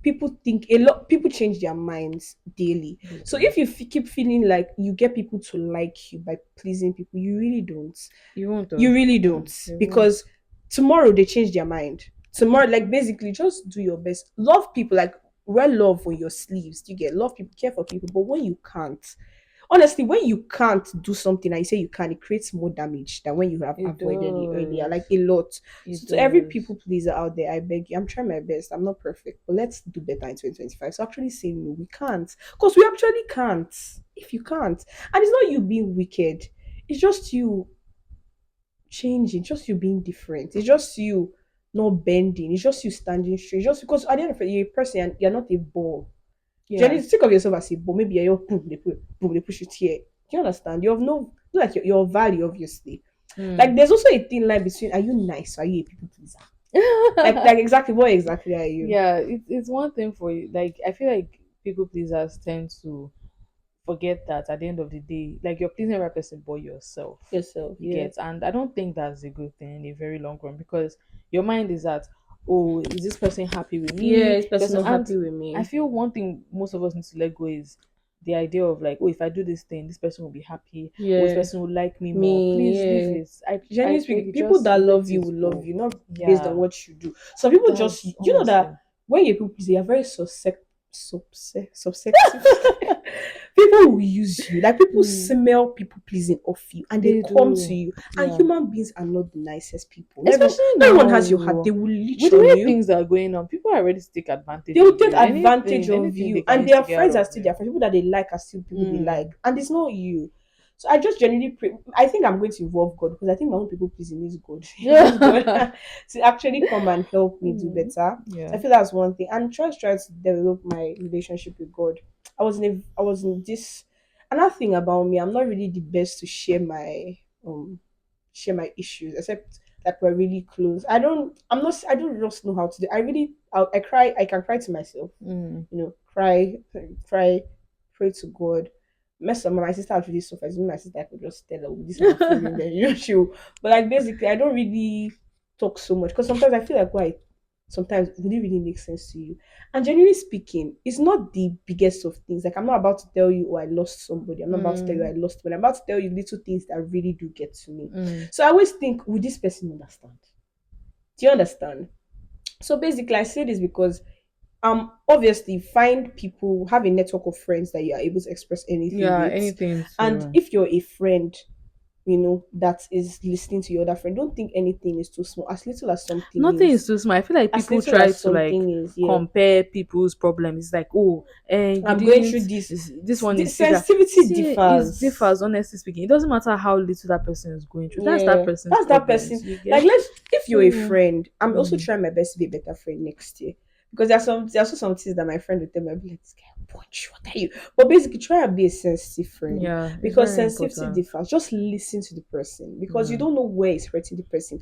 People think a lot people change their minds daily. They So do. if you keep feeling like you get people to like you by pleasing people, you really don't. You won't You though. really Mm, don't. you won't. Because tomorrow they change their mind. Tomorrow, like basically just do your best. Love people, like wear love on your sleeves. You get love people, care for people. But when you can't, honestly, when you can't do something and you say you can, it creates more damage than when you have It avoided it earlier, like does. a lot. It So to every people does. pleaser out there, I beg you, I'm trying my best. I'm not perfect, but let's do better in 2025. So actually say no, we can't. Because we actually can't. If you can't. And it's not you being wicked. It's just you changing, just you being different. It's just you not bending. It's just you standing straight. Just because at the end of it, you're a person and you're not a ball. Yeah. Generally, think of yourself as a ball. Maybe you're boom, they push it here. Do you understand? You have no like your value, obviously. Mm. Like there's also a thin line between are you nice or are you a people pleaser? Like exactly what exactly are you? Yeah, it's one thing for you. Like I feel like people pleasers tend to forget that at the end of the day, like you're pleasing every person but yourself. Yourself, You yeah. get, and I don't think that's a good thing in a very long run because your mind is that, oh, is this person happy with Yeah, me? this person Person, not and happy with I me. feel one thing most of us need to let go is the idea of like, oh, if I do this thing, this person will be happy, or this Yeah. person will like me more. Please leave Me, it. yeah. I Generally beg speaking, you, people just that let love you it will love go. you, not based on Yeah, what you do. Some people just, that's you know that honestly. when you people they are very subsective. People will use you. Like people Hmm. smell people pleasing off you and they They come to do. you. And Yeah. human beings are not the nicest people. Every, Especially not everyone has your heart. now, They will leech with the on way you. things are going on, people are ready to take They advantage will of take you. advantage of Anything they you. can And use to their get out friends are of still you. their friends. People that they like are still people they like. Mm. And it's not you. So I just genuinely pray. I think I'm going to involve God because I think my own people pleasing is good. He needs God Yeah. to actually come and help me do Mm. better. So Yeah. I feel that's one thing. And try to develop my relationship with God. I was in this another thing about me, I'm not really the best to um share my issues, except like we're really close. I don't just know how to do. I cry, I can cry to myself, Mm. cry, pray to God. Mess up my sister actually suffers. My sister I could just tell her, "Oh, this is my feeling," then she'll but like basically I don't really talk so much because sometimes I feel like why sometimes would it really make sense to you? And generally speaking, it's not the biggest of things. Like I'm not about to tell you, oh, I lost somebody. I'm not about to tell you I Mm. lost, but I'm about to tell you little things that really do get to me. Mm. So I always think, would this person understand? Do you understand? So basically, I say this because obviously find people, have a network of friends that you are able to express anything Yeah. with. Anything And to. if you're a friend that is listening to your other friend. Don't think anything is too small. As little as something Nothing is is, too small. I feel like as people little try as to like something is, yeah. compare people's problems. It's like, oh, you I'm going through didn't. this. This one The is serious. sensitivity See, it differs. differs. Honestly speaking, it doesn't matter how little that person is going through. That's that Yeah, person's that's that person. problems. You Like, get if you're a so. friend, I'm also Mm, trying my best to be a better friend next year. Because there's also some things that my friend would tell me, I'll be like, this guy, punch, what are you? But basically, try and be a sensitive friend. yeah, it's Because very sensitivity important. differs. Just listen to the person. Because you Mm. don't know where it's hurting the person.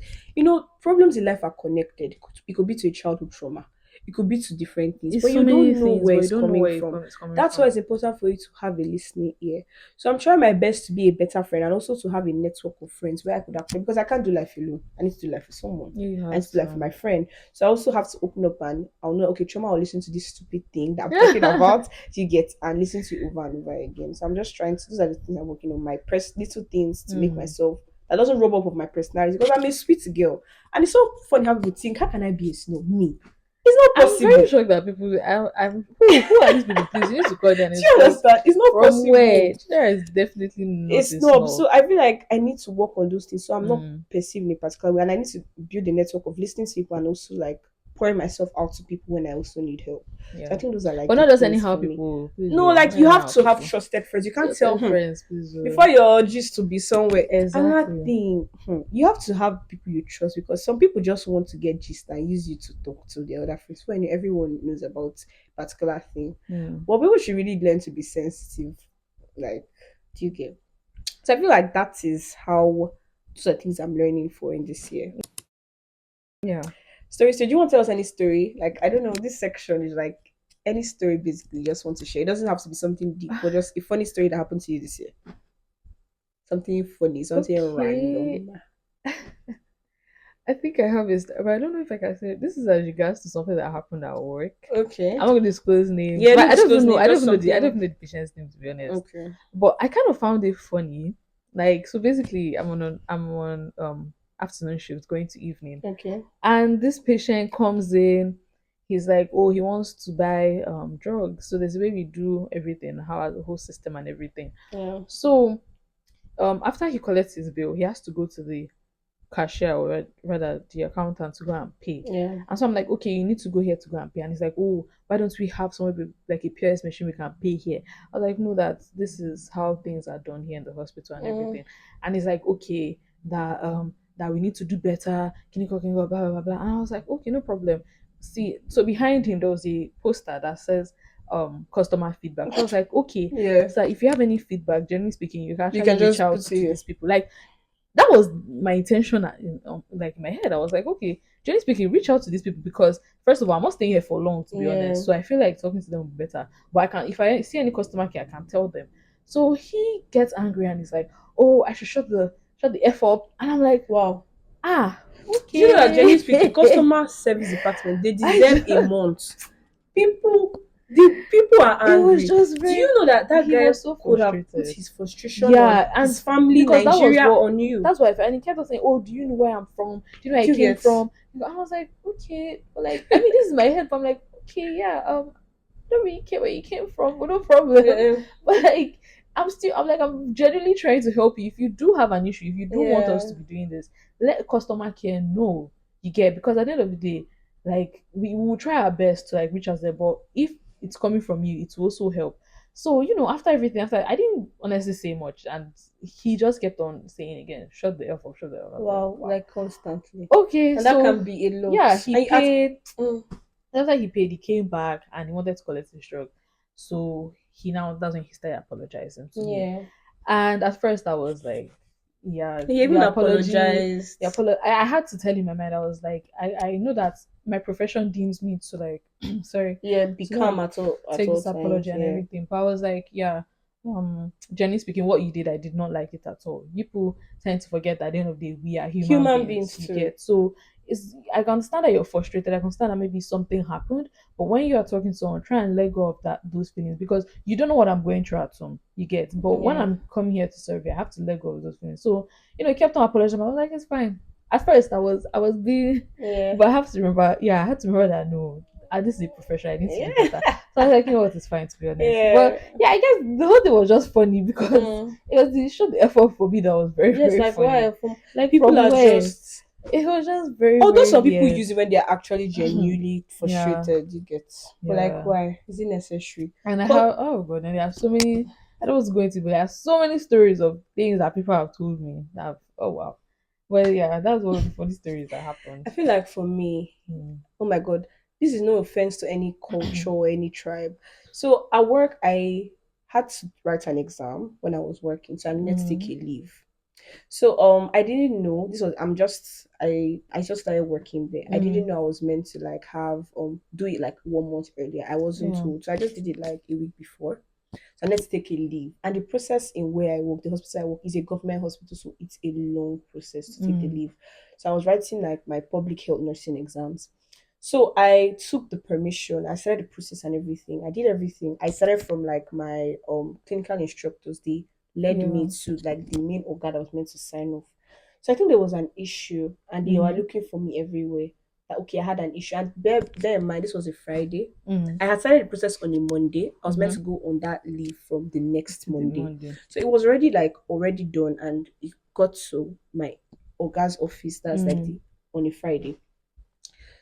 Problems in life are connected. It could be to a childhood trauma. It could be to different things. It's But so you many don't know things, where but you it's don't know coming where from. it's coming That's why from. it's important for you to have a listening ear. So I'm trying my best to be a better friend and also to have a network of friends where I could actually, because I can't do life alone. I need to do life with someone. You I need have to do life with to. my friend. So I also have to open up and I'll know, okay, Choma will listen to this stupid thing that I'm talking about. You get and listen to it over and over again. So I'm just trying to, those are the things I'm working on, my little things to make Mm. myself that doesn't rub off of my personality because I'm a sweet girl. And it's so funny how people think, how can I be a snob? Me. It's not I'm very possible. shocked that people. I'm who are these people? Please, you need to call their Do names you because understand? It's not from where possible. Chidera is definitely not It's a snob. snob. So I feel like I need to work on those things. So I'm not Mm. perceived in a particular way. And I need to build a network of listening to people and also like pouring myself out to people when I also need help. So I Yeah, think those are like but the not just things anyhow for me. people. Please, No, oh, like not you have anyhow to have people. trusted friends. You can't tell Trusted friends, please. before your gist to be somewhere. Another Exactly. thing, you have to have people you trust because some people just want to get gist and use you to talk to the other friends when everyone knows about a particular thing. Mm. But people should really learn to be sensitive. Like, do you get? So I feel like that is how those are things I'm learning for in this year. Yeah. Story. So do you want to tell us any story? Like I don't know, this section is like any story basically you just want to share. It doesn't have to be something deep, but just a funny story that happened to you this year. Something funny, something Okay. random. I think I have this, but I don't know if I can say it. This is as regards to something that happened at work. Okay. I'm not gonna disclose names, Yeah, but no I don't even disclose know. name, I don't just even know the. I don't something. even know the patient's name to be honest. Okay. But I kind of found it funny. Like so, basically, I'm on afternoon shift going to evening, Okay. and this patient comes in. He's like, oh, he wants to buy drugs. So there's a way we do everything, how the whole system and everything. Yeah. So after he collects his bill, he has to go to the cashier or rather the accountant to go and pay. Yeah. And so I'm like, okay, you need to go here to go and pay. And he's like, oh, why don't we have somewhere like a POS machine we can pay here? I was like, no, that this is how things are done here in the hospital and Mm. everything. And he's like, okay, that we need to do better, can go, blah blah blah. And I was like, okay, no problem. See, so behind him there was a poster that says customer feedback. So I was like, okay, Yeah. so if you have any feedback, generally speaking, you can You actually can reach just out put it to here. these people. Like that was my intention like in my head. I was like, okay, generally speaking, reach out to these people because first of all, I'm not staying here for long to be Yeah. honest. So I feel like talking to them would be better. But I can if I see any customer care, I can tell them. So he gets angry and he's like, oh, I should shut the F up. And I'm like, Wow. ah, Do you know that generally speaking, okay. customer service department they I deserve a just month. People, the people are it was angry. just Do very you know that that he guy was so could have put frustrated. his frustration on Yeah, and his family, because that was Nigeria, what on you? that's why and he kept on saying, oh, do you know where I'm from? Do you know where I Do you came get? from? I was like, okay, but like I mean this is my head, but I'm like, okay, yeah, don't really care where you came from, but no problem. Yeah. But like I'm genuinely trying to help you. If you do have an issue, if you do want us Yeah. to be doing this, let customer care know you get because at the end of the day, like we will try our best to like reach out there, but if it's coming from you, it will also help. So, after everything, after I didn't honestly say much, and he just kept on saying again, shut the F up, shut the F up. I was like, Wow, wow. like constantly. Okay, And that so can be a lot. yeah, he And you ask, paid. mm, After he paid, he came back and he wanted to collect his drug. So that's when he started apologizing to me. yeah. And at first I was like, yeah, He even your apology, apologized. I had to tell him in my mind, I was like, I know that my profession deems me to like, sorry, Yeah, be to calm like at take all this times. apology and Yeah. everything. But I was like, yeah, Jenny speaking, what you did, I did not like it at all. People tend to forget that at the end of the day, we are human Human beings. beings You too. get so I can understand that you're frustrated. I can understand that maybe something happened, but when you are talking to someone, try and let go of those feelings because you don't know what I'm going through at home. You get, but when Yeah. I'm coming here to serve you, I have to let go of those feelings. So he kept on apologizing. I was like, it's fine. At first, I was being, Yeah. but I have to remember. Yeah, I had to remember that no. this is a profession, I need to do Yeah. better. So I was like, you know what, it's fine, to be honest. But Yeah. yeah, I guess the whole thing was just funny because Mm. it showed the effort for me that was very, Yes, very like funny. why? From Like people from are where? just. It was just very, Although very some people weird. use it when they're actually genuinely Yeah, frustrated, you get. But like, yeah. why? Is it necessary? And I 'Cause- have, oh god, and there are so many. I don't know what's going to be. There are so many stories of things that people have told me. That have, oh wow. Well, yeah, that's one of the funny stories that happened. I feel like for me, Mm. oh my god, this is no offense to any culture or any tribe. So at work, I had to write an exam when I was working, so I needed to take Mm. a leave. So I didn't know this was I just started working there. I didn't Mm. know I was meant to like have do it like 1 month earlier. I wasn't Yeah. told. So I just did it like a week before. So I need to take a leave. And the process in where I work, the hospital I work is a government hospital, so it's a long process to take the Mm. leave. So I was writing like my public health nursing exams. So I took the permission, I started the process and everything. I did everything. I started from like my clinical instructors. They led me Yeah. to like the main organ that was meant to sign off. So I think there was an issue and they were Mm. looking for me everywhere. Like, okay, I had an issue. And bear in mind, this was a Friday. Mm. I had started the process on a Monday. I was meant Mm-hmm. to go on that leave from the next To the Monday. Monday. So it was already like already done and it got to my Oga's office. That's like Mm. the on a Friday.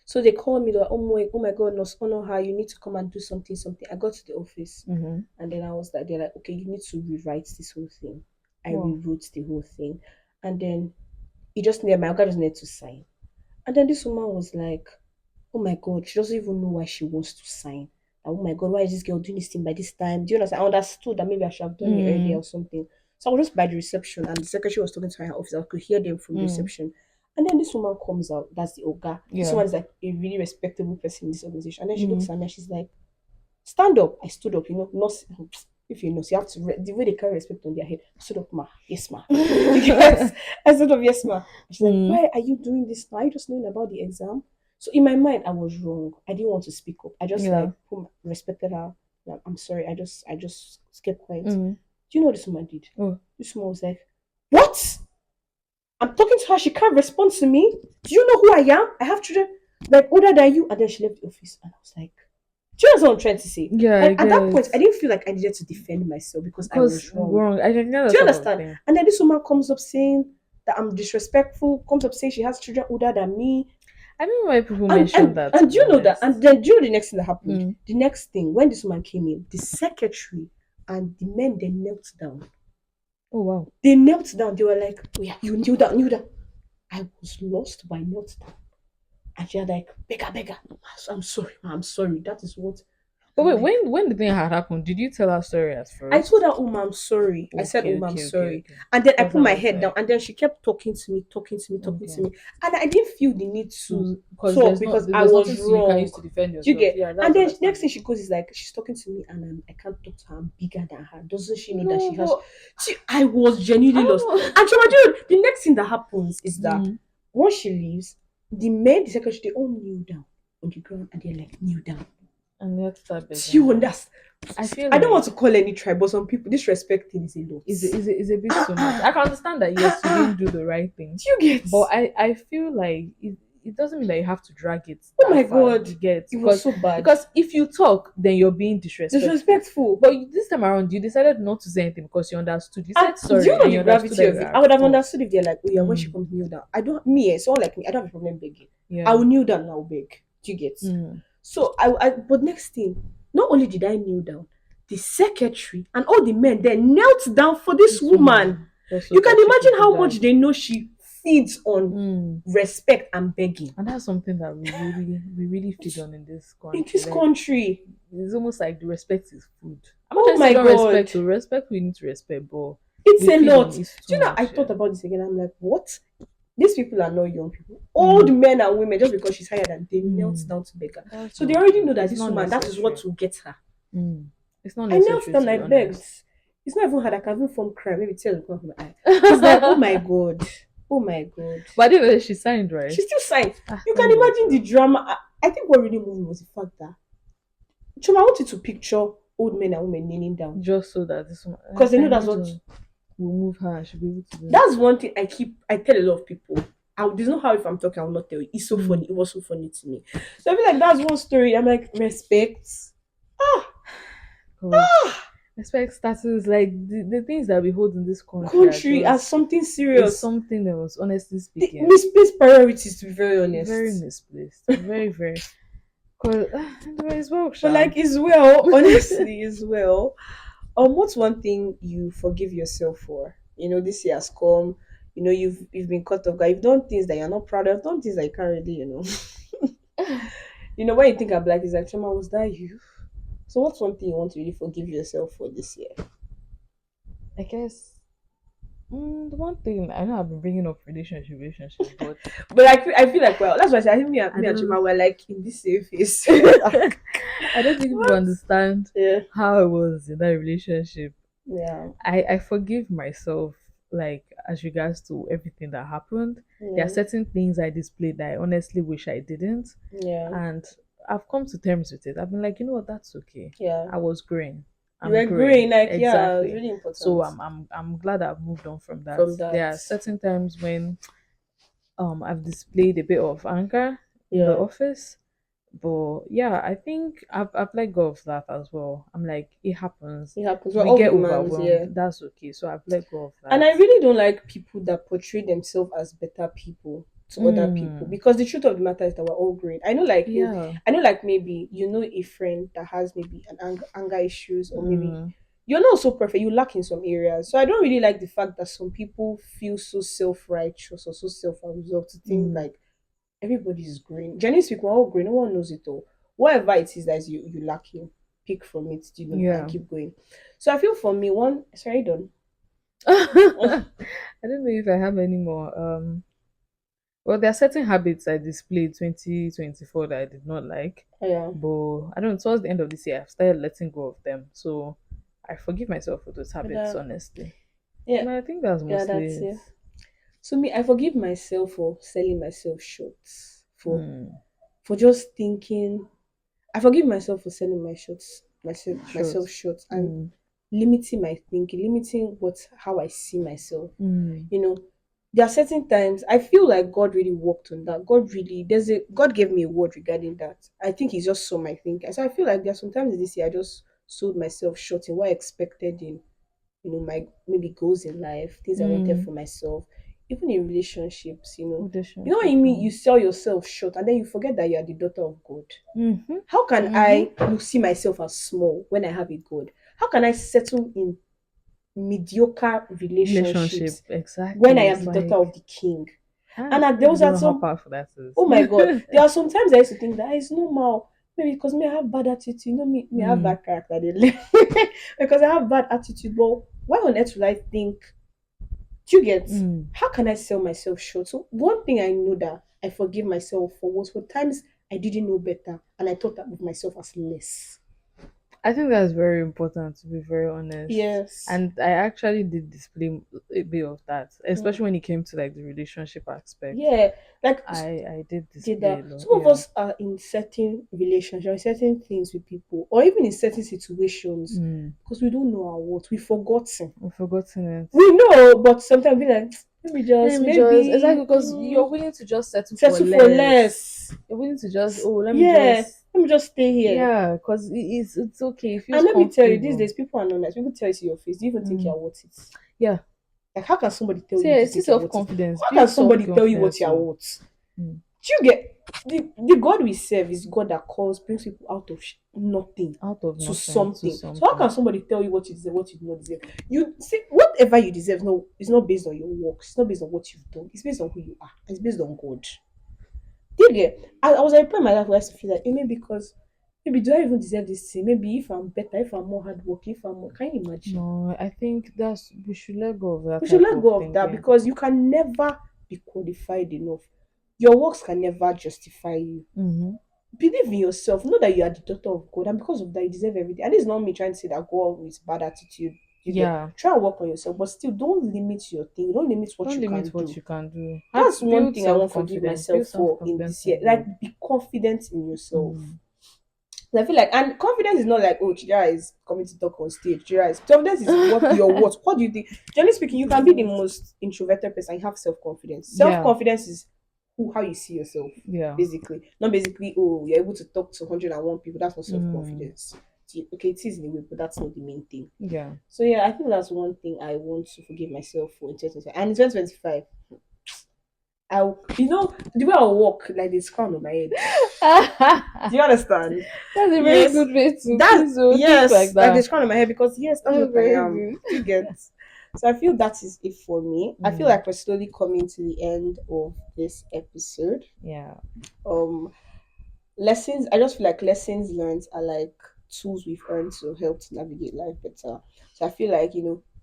So they called me, they were, oh my god, Nurse Honor, how you need to come and do something, something. I got to the office Mm-hmm. and then I was like, they're like, okay, you need to rewrite this whole thing. I Wow. rewrote the whole thing. And then it just needed my Oga just needed to sign. And then this woman was like, oh my god, she doesn't even know why she wants to sign. Like, oh my god, why is this girl doing this thing by this time? Do you understand? I understood that maybe I should have done it earlier Mm. or something. So I was just by the reception and the secretary was talking to her office. I could hear them from the Mm. reception. And then this woman comes out, that's the Oga. This Yeah. woman is like a really respectable person in this organization. And then she looks Mm. at me and she's like, stand up. I stood up, not if you know, so you have to the way they carry respect on their head. I stood up, ma, yes, ma. Yes, I stood up, yes, ma. She's like, Mm. why are you doing this now? Are you just knowing about the exam? So in my mind, I was wrong. I didn't want to speak up. I just Yeah. like respected her. Like, I'm sorry. I just kept quiet. Mm. Do you know what this woman did? Oh. This woman was like, what? I'm talking to her. She can't respond to me. Do you know who I am? I have children like older than you. And then she left the office. And I was like, do you know what I'm trying to say? Yeah, I And at that point, guess. I didn't feel like I needed to defend myself because I Because was wrong. wrong. I can get Do that you sort of understand? thing. And then this woman comes up saying that I'm disrespectful, comes up saying she has children older than me. I don't know why people And mention that, to and be do you know that? honest. And then do you know the next thing that happened? Mm. The next thing, when this woman came in, the secretary and the men they knelt down. Oh wow. They knelt down. They were like, oh yeah, you kneel down, kneel down. I was lost by knelt down. And she had like, beggar. I'm sorry, ma, I'm sorry. That is what But I'm wait, like. when the thing had happened, did you tell her story at I told first? her, oh, I'm sorry. I said, Okay, oh, I'm okay, okay, sorry. okay. And then I Because put I my was head down. like, And then she kept talking to me, talking to me, talking to okay. me. And I didn't feel the need to Because talk because I there's nothing was to you can wrong. use to defend Do you yourself. get? Yeah, And that's then next thing understandable. she goes is like, she's talking to me and I can't talk to her. I'm bigger than her. Doesn't she know that No, she has. but See, I was genuinely I lost. don't And Choma, dude, the next thing that happens is know. that once she leaves, the men, the secretary, they all kneel down on the ground and they're like, kneel down. And let's start Do begging you her. understand? I feel I don't like want to call any tribe, but some people disrespecting is a lot. is a bit too much. I can understand that yes, you didn't do the right thing, Do you get? but I feel like it doesn't mean that you have to drag it Oh my that far. god, You get it was so bad. because if you talk, then you're being disrespectful. Disrespectful. But this time around, you decided not to say anything because you understood. You And said do sorry, you know and the you understood gravity that of you it? are I at would have fault. understood if they're like, oh yeah, when she Mm. comes kneel down. I don't someone like me, I don't have a problem begging. Yeah. I will kneel down and I'll beg. Do you get? Mm. So but next thing, not only did I kneel down, the secretary and all the men then knelt down for this woman. Just so You can that she imagine could how be much like, they know she feeds on mm. respect and begging. And that's something that we really feed on in this In country. this Like, country. it's almost like the respect is food. I'm not Oh trying to say my don't god. respect. To respect, we need to respect, but It's we a feed lot. on it Do too you know, much. I Yeah. thought about this again. I'm like, what? These people are not young people. Old men and women, just because she's higher than they knelt down to beg her. That's So they not already good. know that It's this not woman, that is what necessary. will get her. It's not I knelt necessary, down, to I be begged. honest. It's not even hard. I can even form cry. Maybe tears will come from my eye. It's like, oh my god. Oh my god. But I didn't know that she signed, right? She still signed. You can Thank God, imagine the drama. I think what really moved me was the fact that Chuma, I wanted to picture old men and women kneeling down. just so that this one, Because they I know that's what. imagine we'll move her. She'll be able to do it. That's one thing I tell a lot of people. there's no how if I'm talking, I'll not tell you. It's so Mm. funny. It was so funny to me. So I feel like that's one story. I'm like, respect. Ah, God. Respect status, like the things that we hold in this country are country as just something is serious. something that was honestly The speaking misplaced priorities, to be very very honest. misplaced. Very, very. Cause it's well, But Sha. like, as well, honestly, as well. What's one thing you forgive yourself for? This year has come. You've been cut off guard. You've done things that you're not proud of. Done things that you can't really. When you think of black, it's like, Choma, was that you? So what's one thing you want to really forgive yourself for this year? I guess the one thing I know I've been bringing up relationship, but But I feel like, well, that's why I said, I think I me and don't Choma were like in this same phase. I don't think people What? understand Yeah. how I was in that relationship. Yeah. I forgive myself like as regards to everything that happened. There are Yeah. certain things I displayed that I honestly wish I didn't, Yeah. and I've come to terms with it. I've been like, you know what, that's okay. Yeah. I was growing. You I'm were growing. growing, like, yeah, it's Exactly. really So important I'm glad I've moved on from that. from that. There are certain times when I've displayed a bit of anger in the Yeah. office. But yeah, I think I've let go of that as well. I'm like, it happens. It happens. We're We all get humans, overwhelmed. yeah. That's okay. So I've let go of And that. I really don't like people that portray themselves as better people to other people, Mm, because the truth of the matter is that we're all growing. yeah. I know, like, maybe a friend that has maybe an anger issues, or maybe Mm, you're not so perfect. You lack in some areas. So I don't really like the fact that some people feel so self righteous or so self absorbed to think mm, like everybody's growing. Generally speaking, we're all growing. No one knows it all. Whatever it is that is you lacking, pick from it, and yeah. keep going. So I feel for me, one, sorry, done. I don't know if I have any more. Well, there are certain habits I displayed 2024 that I did not like, Yeah. but I don't know. Towards the end of this year, I've started letting go of them. So I forgive myself for those But habits, honestly. yeah, And I think that's yeah, mostly that's it. it. So me, I forgive myself for selling myself short. For Hmm. for just thinking, I forgive myself for selling myself Short. short, and Mm. limiting my thinking, limiting how I see myself. Mm. You know, there are certain times I feel like God really worked on that. God gave me a word regarding that. I think He just saw my thinking. So I feel like there are sometimes this year I just sold myself short in what I expected in my maybe goals in life, things I wanted Mm. for myself, even in relationships. What Relationship. you mean, you sell yourself short and then you forget that you are the daughter of God. Mm-hmm. How can Mm-hmm. I see myself as small when I have a God? How can I settle in mediocre Relationship. relationships when I Exactly. am It's the daughter like of the king? ah, And there maybe was don't at know how some powerful that is. Oh my God, there are sometimes I used to think that it's normal. Maybe because me I have bad attitude, me I have Mm. bad character. Because I have bad attitude. But why on earth would I think? Do you get? Mm. How can I sell myself short? So one thing I know that I forgive myself for was for times I didn't know better and I thought that of myself as less. I think that's very important to be very honest. Yes. And I actually did display a bit of that, Mm. especially when it came to like the relationship aspect. Yeah. Like I did did display a that. lot. Some of Yeah. us are in certain relationships, certain things with people, or even in certain situations Mm. because we don't know our worth. We've forgotten. I've forgotten it. We know, but sometimes we like Let me just maybe exactly because you're willing to just settle for settle for less. less. You're willing to just let me Yeah, just let me just stay here. yeah, because it's okay. It feels And let me tell you, these comfortable. days people are not nice. People tell you to your face, do you even think Mm. you're worth it? Yeah. Like, how can somebody tell See, you to see think you're self worth it? confidence. How can Build self somebody tell you what confidence. you're So worth? mm. Do you get the God we serve is God that brings people out of nothing Out of to nothing to something. So how something. can somebody tell you what you deserve, what you do not deserve? You see, whatever you deserve, no, it's not based on your work. It's not based on what you've done. It's based on who you are. It's based on God. Do you get? I was like, my life, I used to feel like, maybe because maybe do I even deserve this thing? Maybe if I'm better, if I'm more hardworking, if I'm more, can you imagine? No, I think that's we should let go of that We should type let of go of that thinking. because you can never be qualified enough. Your works can never justify you. Mm-hmm. Believe in yourself. Know that you are the daughter of God, and because of that, you deserve everything. And this is not me trying to say that go out with bad attitude. You get Yeah. try and work on yourself, but still don't limit your thing. Don't limit what Don't you limit can what do. you can do. That's one Build thing I self want to forgive confidence. Build myself self for in confidence this year. in Like God. be confident in yourself. Mm. So I feel like, and confidence is not like, oh, Chidera is coming to talk on stage. Chidera is confidence is what your what. What do you think? Generally speaking, you can be the most introverted person. You have self confidence. Self Yeah, confidence is how you see yourself, yeah. basically. Not basically, oh, you're able to talk to 101 people. That's not self Mm, confidence. Okay, it is in a way, but that's not the main thing. yeah. So yeah, I think that's one thing I want to forgive myself for in 2025. And in 2025, the way I walk, like this crown on my head. Do you That's understand? a very Yes. good way to That please oh, think like yes, like that. this crown on my head because yes, that's That's what I very am. good. Do you get? So I feel that is it for me. I feel Mm, like we're slowly coming to the end of this episode. yeah. Um lessons I just feel like lessons learned are like tools we've earned to help to navigate life better. So I feel like,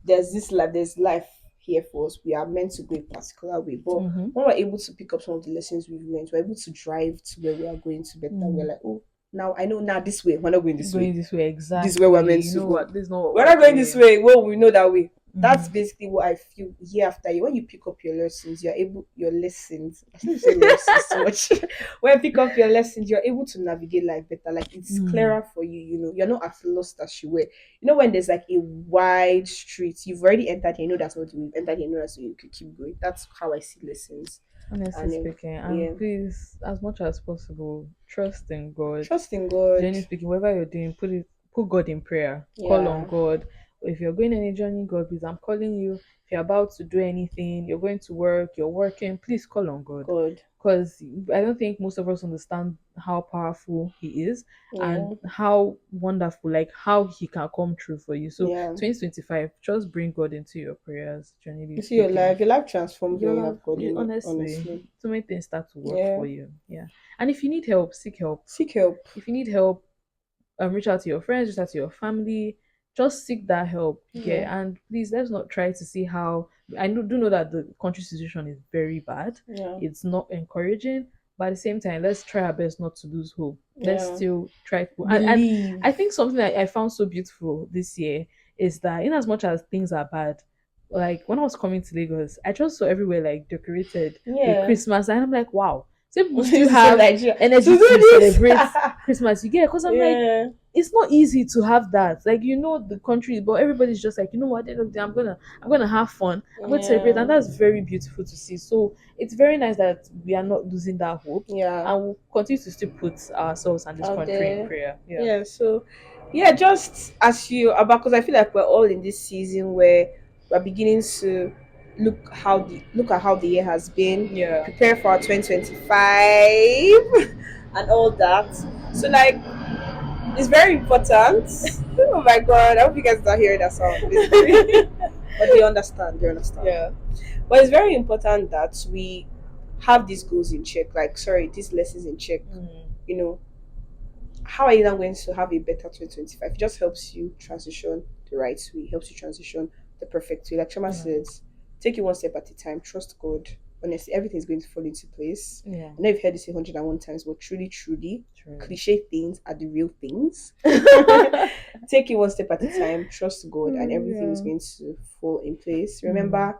there's this life, there's life here for us. We are meant to go a particular way. But Mm-hmm. when we're able to pick up some of the lessons we've learned, we're able to drive to where we are going to better. We're Mm. like, oh, now I know now this way. We're not going this way. Going this way This is where we're exactly. meant You to know go. what? This is not what We're we're not going this doing. way. Well, we know that way. That's Mm-hmm. basically what I feel year after year. When you pick up your lessons. I shouldn't say lessons so much. When you pick up your lessons, you're able to navigate life better. Like it's Mm. clearer for you. You're not as lost as you were. When there's like a wide street, you've already entered here. You know that's not the way. You've entered here. You know that's the way you could keep going. That's how I see lessons. Honestly And speaking, yeah, and please, as much as possible, trust in God. trust in God. Generally speaking, whatever you're doing, put God in prayer. Call on Yeah, God. If you're going any journey, God, please, I'm calling you. If you're about to do anything, you're going to work, you're working, please call on God. God. Because I don't think most of us understand how powerful He is and Yeah, how wonderful, like how He can come true for you. So yeah. 2025, just bring God into your prayers, generally You see your speaking. life. Your life transforms when Your you life, have God in it. honestly, Honestly. so many things start to work Yeah. for you. Yeah. And if you need help, seek help. Seek help. If you need help, reach out to your friends, reach out to your family, just seek that help. Yeah. Yeah, and please let's not try to see how. Do know that the country situation is very bad. Yeah. It's not encouraging, but at the same time, let's try our best not to lose hope. Let's Yeah. still try to, and Believe. I think something that I found so beautiful this year is that in as much as things are bad, like when I was coming to Lagos, I just saw everywhere like decorated with Yeah. Christmas, and I'm like, wow, some people This still is so have Nigeria. To energy do to this. celebrate Christmas. You get, because I'm like, Yeah. it's not easy to have that. Like the country, but everybody's just like, you know what? At the end of the day, I'm gonna have fun. I'm going to celebrate, Yeah. and that's very beautiful to see. So it's very nice that we are not losing that hope, Yeah. and we'll continue to still put ourselves and this Out country in there. prayer. Yeah. Yeah. So yeah, just as you about because I feel like we're all in this season where we're beginning to look at how the year has been, Yeah. prepare for our 2025 and all that. So like it's very important. Oh my god, I hope you guys are hearing that sound basically. But they understand. Yeah. But it's very important that we have these goals in check, like sorry, these lessons in check. Mm, You know, how are you now going to have a better 2025? It just helps you transition the right way, helps you transition the perfect way. Like Choma yeah. says, take it one step at a time, trust God. Honestly, everything's going to fall into place. Yeah. I know you've heard this 101 times, but truly, truly, True. cliche things are the real things. Take it one step at a time, trust God, and everything is Yeah. going to fall in place. Remember,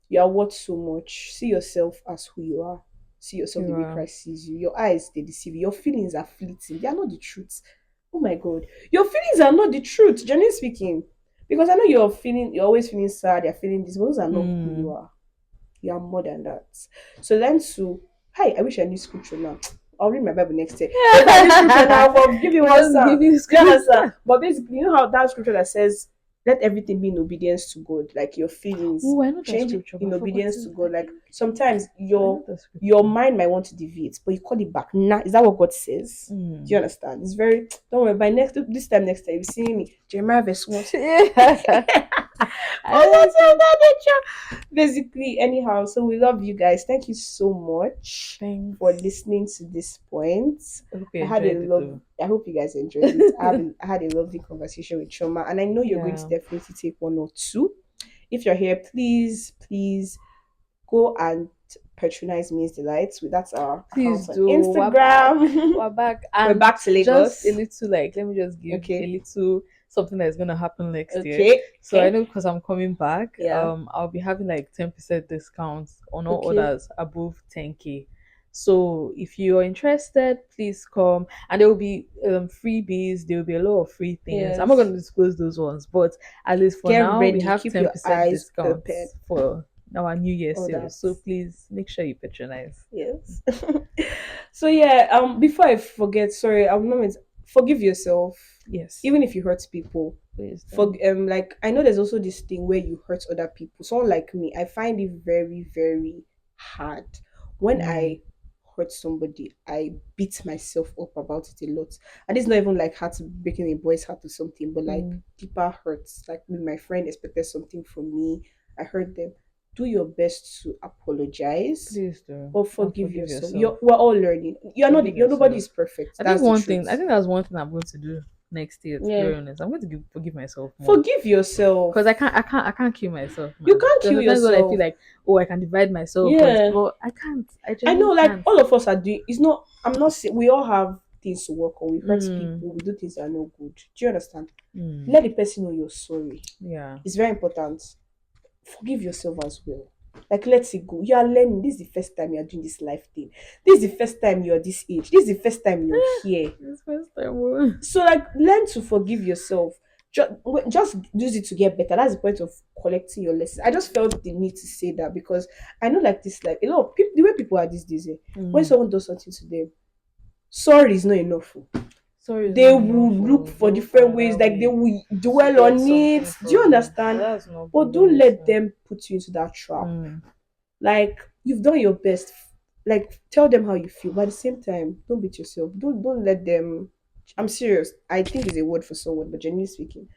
you are worth so much. See yourself as who you are. See yourself the You way are. Christ sees you. Your eyes, they deceive you. Your feelings are fleeting. They are not the truth. Oh my God. Your feelings are not the truth, generally speaking. Because I know you're always feeling sad, you're feeling this, but those are not who you Mm. are. You are more than that. So learn to, hi, I wish I knew scripture now. I'll read my Bible next day. If I knew scripture now, I'll give you one Just psalm. give you Do you understand? But basically, you know how that scripture that says, let everything be in obedience to God, like your feelings, Oh, I know that change it scripture, but in I obedience to forgotten. God. Like sometimes I know your that scripture. your mind might want to deviate, but you call it back. Nah, is that what God says? Mm. Do you understand? It's very don't worry. By this time next time, you see me, Jeremiah verse 1. Yeah. I Oh, like that's all that nature. Basically, anyhow, so we love you guys. Thank you so much Thanks. for listening to this point. I hope you I had a enjoyed it love. though. I hope you guys enjoyed it. I had a lovely conversation with Choma, and I know you're going to Yeah. definitely take one or two. If you're here, please go and patronize Me's Delights. That's our Please account on do. We're back. Instagram. We're back. We're And back to just Lagos. a little let me just give a Okay. little something that's gonna happen next year. Okay. So I Okay. know because I'm coming back, Yeah. I'll be having like 10% discounts on all Okay. orders above 10K. So if you're interested, please come. And there will be freebies. There will be a lot of free things. I'm not going Yes. to disclose those ones, but at least for Get now, we ready. have Keep ten your percent eyes open. discounts for our New Year All sales. that. So please make sure you patronize. Yes. So yeah, before I forget, sorry, I'm not meant forgive yourself. Yes, Even if you hurt people. please For don't. like I know there's also this thing where you hurt other people. Someone like me, I find it very, very hard. When Mm, I hurt somebody, I beat myself up about it a lot. And it's not even like heart breaking a boy's heart or something, but like mm, deeper hurts. Like when my friend expected something from me, I hurt them. Do your best to apologize please do. or And forgive forgive yourself. yourself. We're all learning. Forgive You're nobody yourself. is perfect. I think That's the one thing. truth. I think that's one thing I'm going to do next year. To be Yeah. very honest, I'm going to forgive myself more. Forgive yourself. Because I can't kill myself, You man. can't There's kill sometimes when I feel yourself. like, oh, I can divide myself, but Yeah. I can't. I I know, genuinely like can't. all of us are doing. It's not. I'm not saying we all have things to work on. We hurt Mm, people. We do things that are no good. Do you understand? mm, Let the person know you're sorry. yeah. It's very important. Forgive yourself as well. Like let it go. You are learning. This is the first time you are doing this life thing. This is the first time you're this age. This is the first time you're here. This first time. Oh. So like learn to forgive yourself. Just use it to get better. That's the point of collecting your lessons. I just felt the need to say that because I know like this, like a lot of people, the way people are these days, when Mm. someone does something to them, sorry is not enough. Sorry, it's They not will enough. look Oh. They for will find different ways, another like they way will to dwell get on it. something Do you from you. And understand? that's not But good, don't let honestly. them put you into that trap. Mm. Like you've done your best. Like tell them how you feel, but at the same time, don't beat yourself. Don't let them. I'm serious. I think it's a word for someone, but genuinely speaking,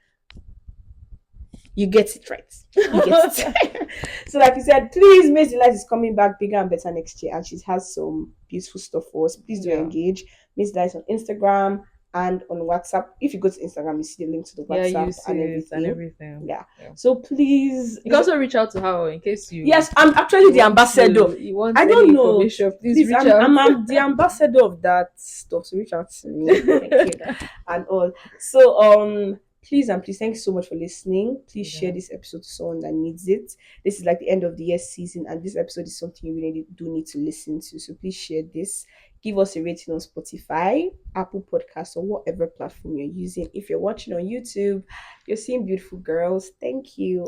you get it right. You get it. So, like you said, please, Miss Delight is coming back bigger and better next year, and she has some beautiful stuff for us. Please do Yeah. engage. Miss Delight on Instagram and on WhatsApp. If you go to Instagram, you see the link to the Yeah, you WhatsApp see and it and everything. everything. Yeah. Yeah. So please, You can also reach out to her in case yes, I'm actually the ambassador. you want I any don't know. information. Please Please, reach out. I'm the ambassador of that stuff. So reach out to me. Thank you and all. So please and please thank you so much for listening. Please share Yeah. this episode to someone that needs it. This is like the end of the year season, and this episode is something you really do need to listen to. So please share this. Give us a rating on Spotify, Apple Podcasts, or whatever platform you're using. If you're watching on YouTube, you're seeing beautiful girls. Thank you.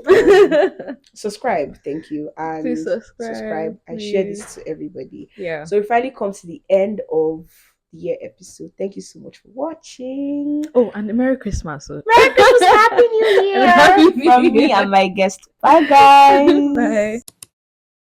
Subscribe, thank you, Please and subscribe, subscribe and share please. this to everybody. Yeah. So we finally come to the end of the year episode. Thank you so much for watching. Oh, and Merry Christmas. Merry Christmas, Happy New And Happy Year New from me Year. and my guest. Bye, guys. Bye.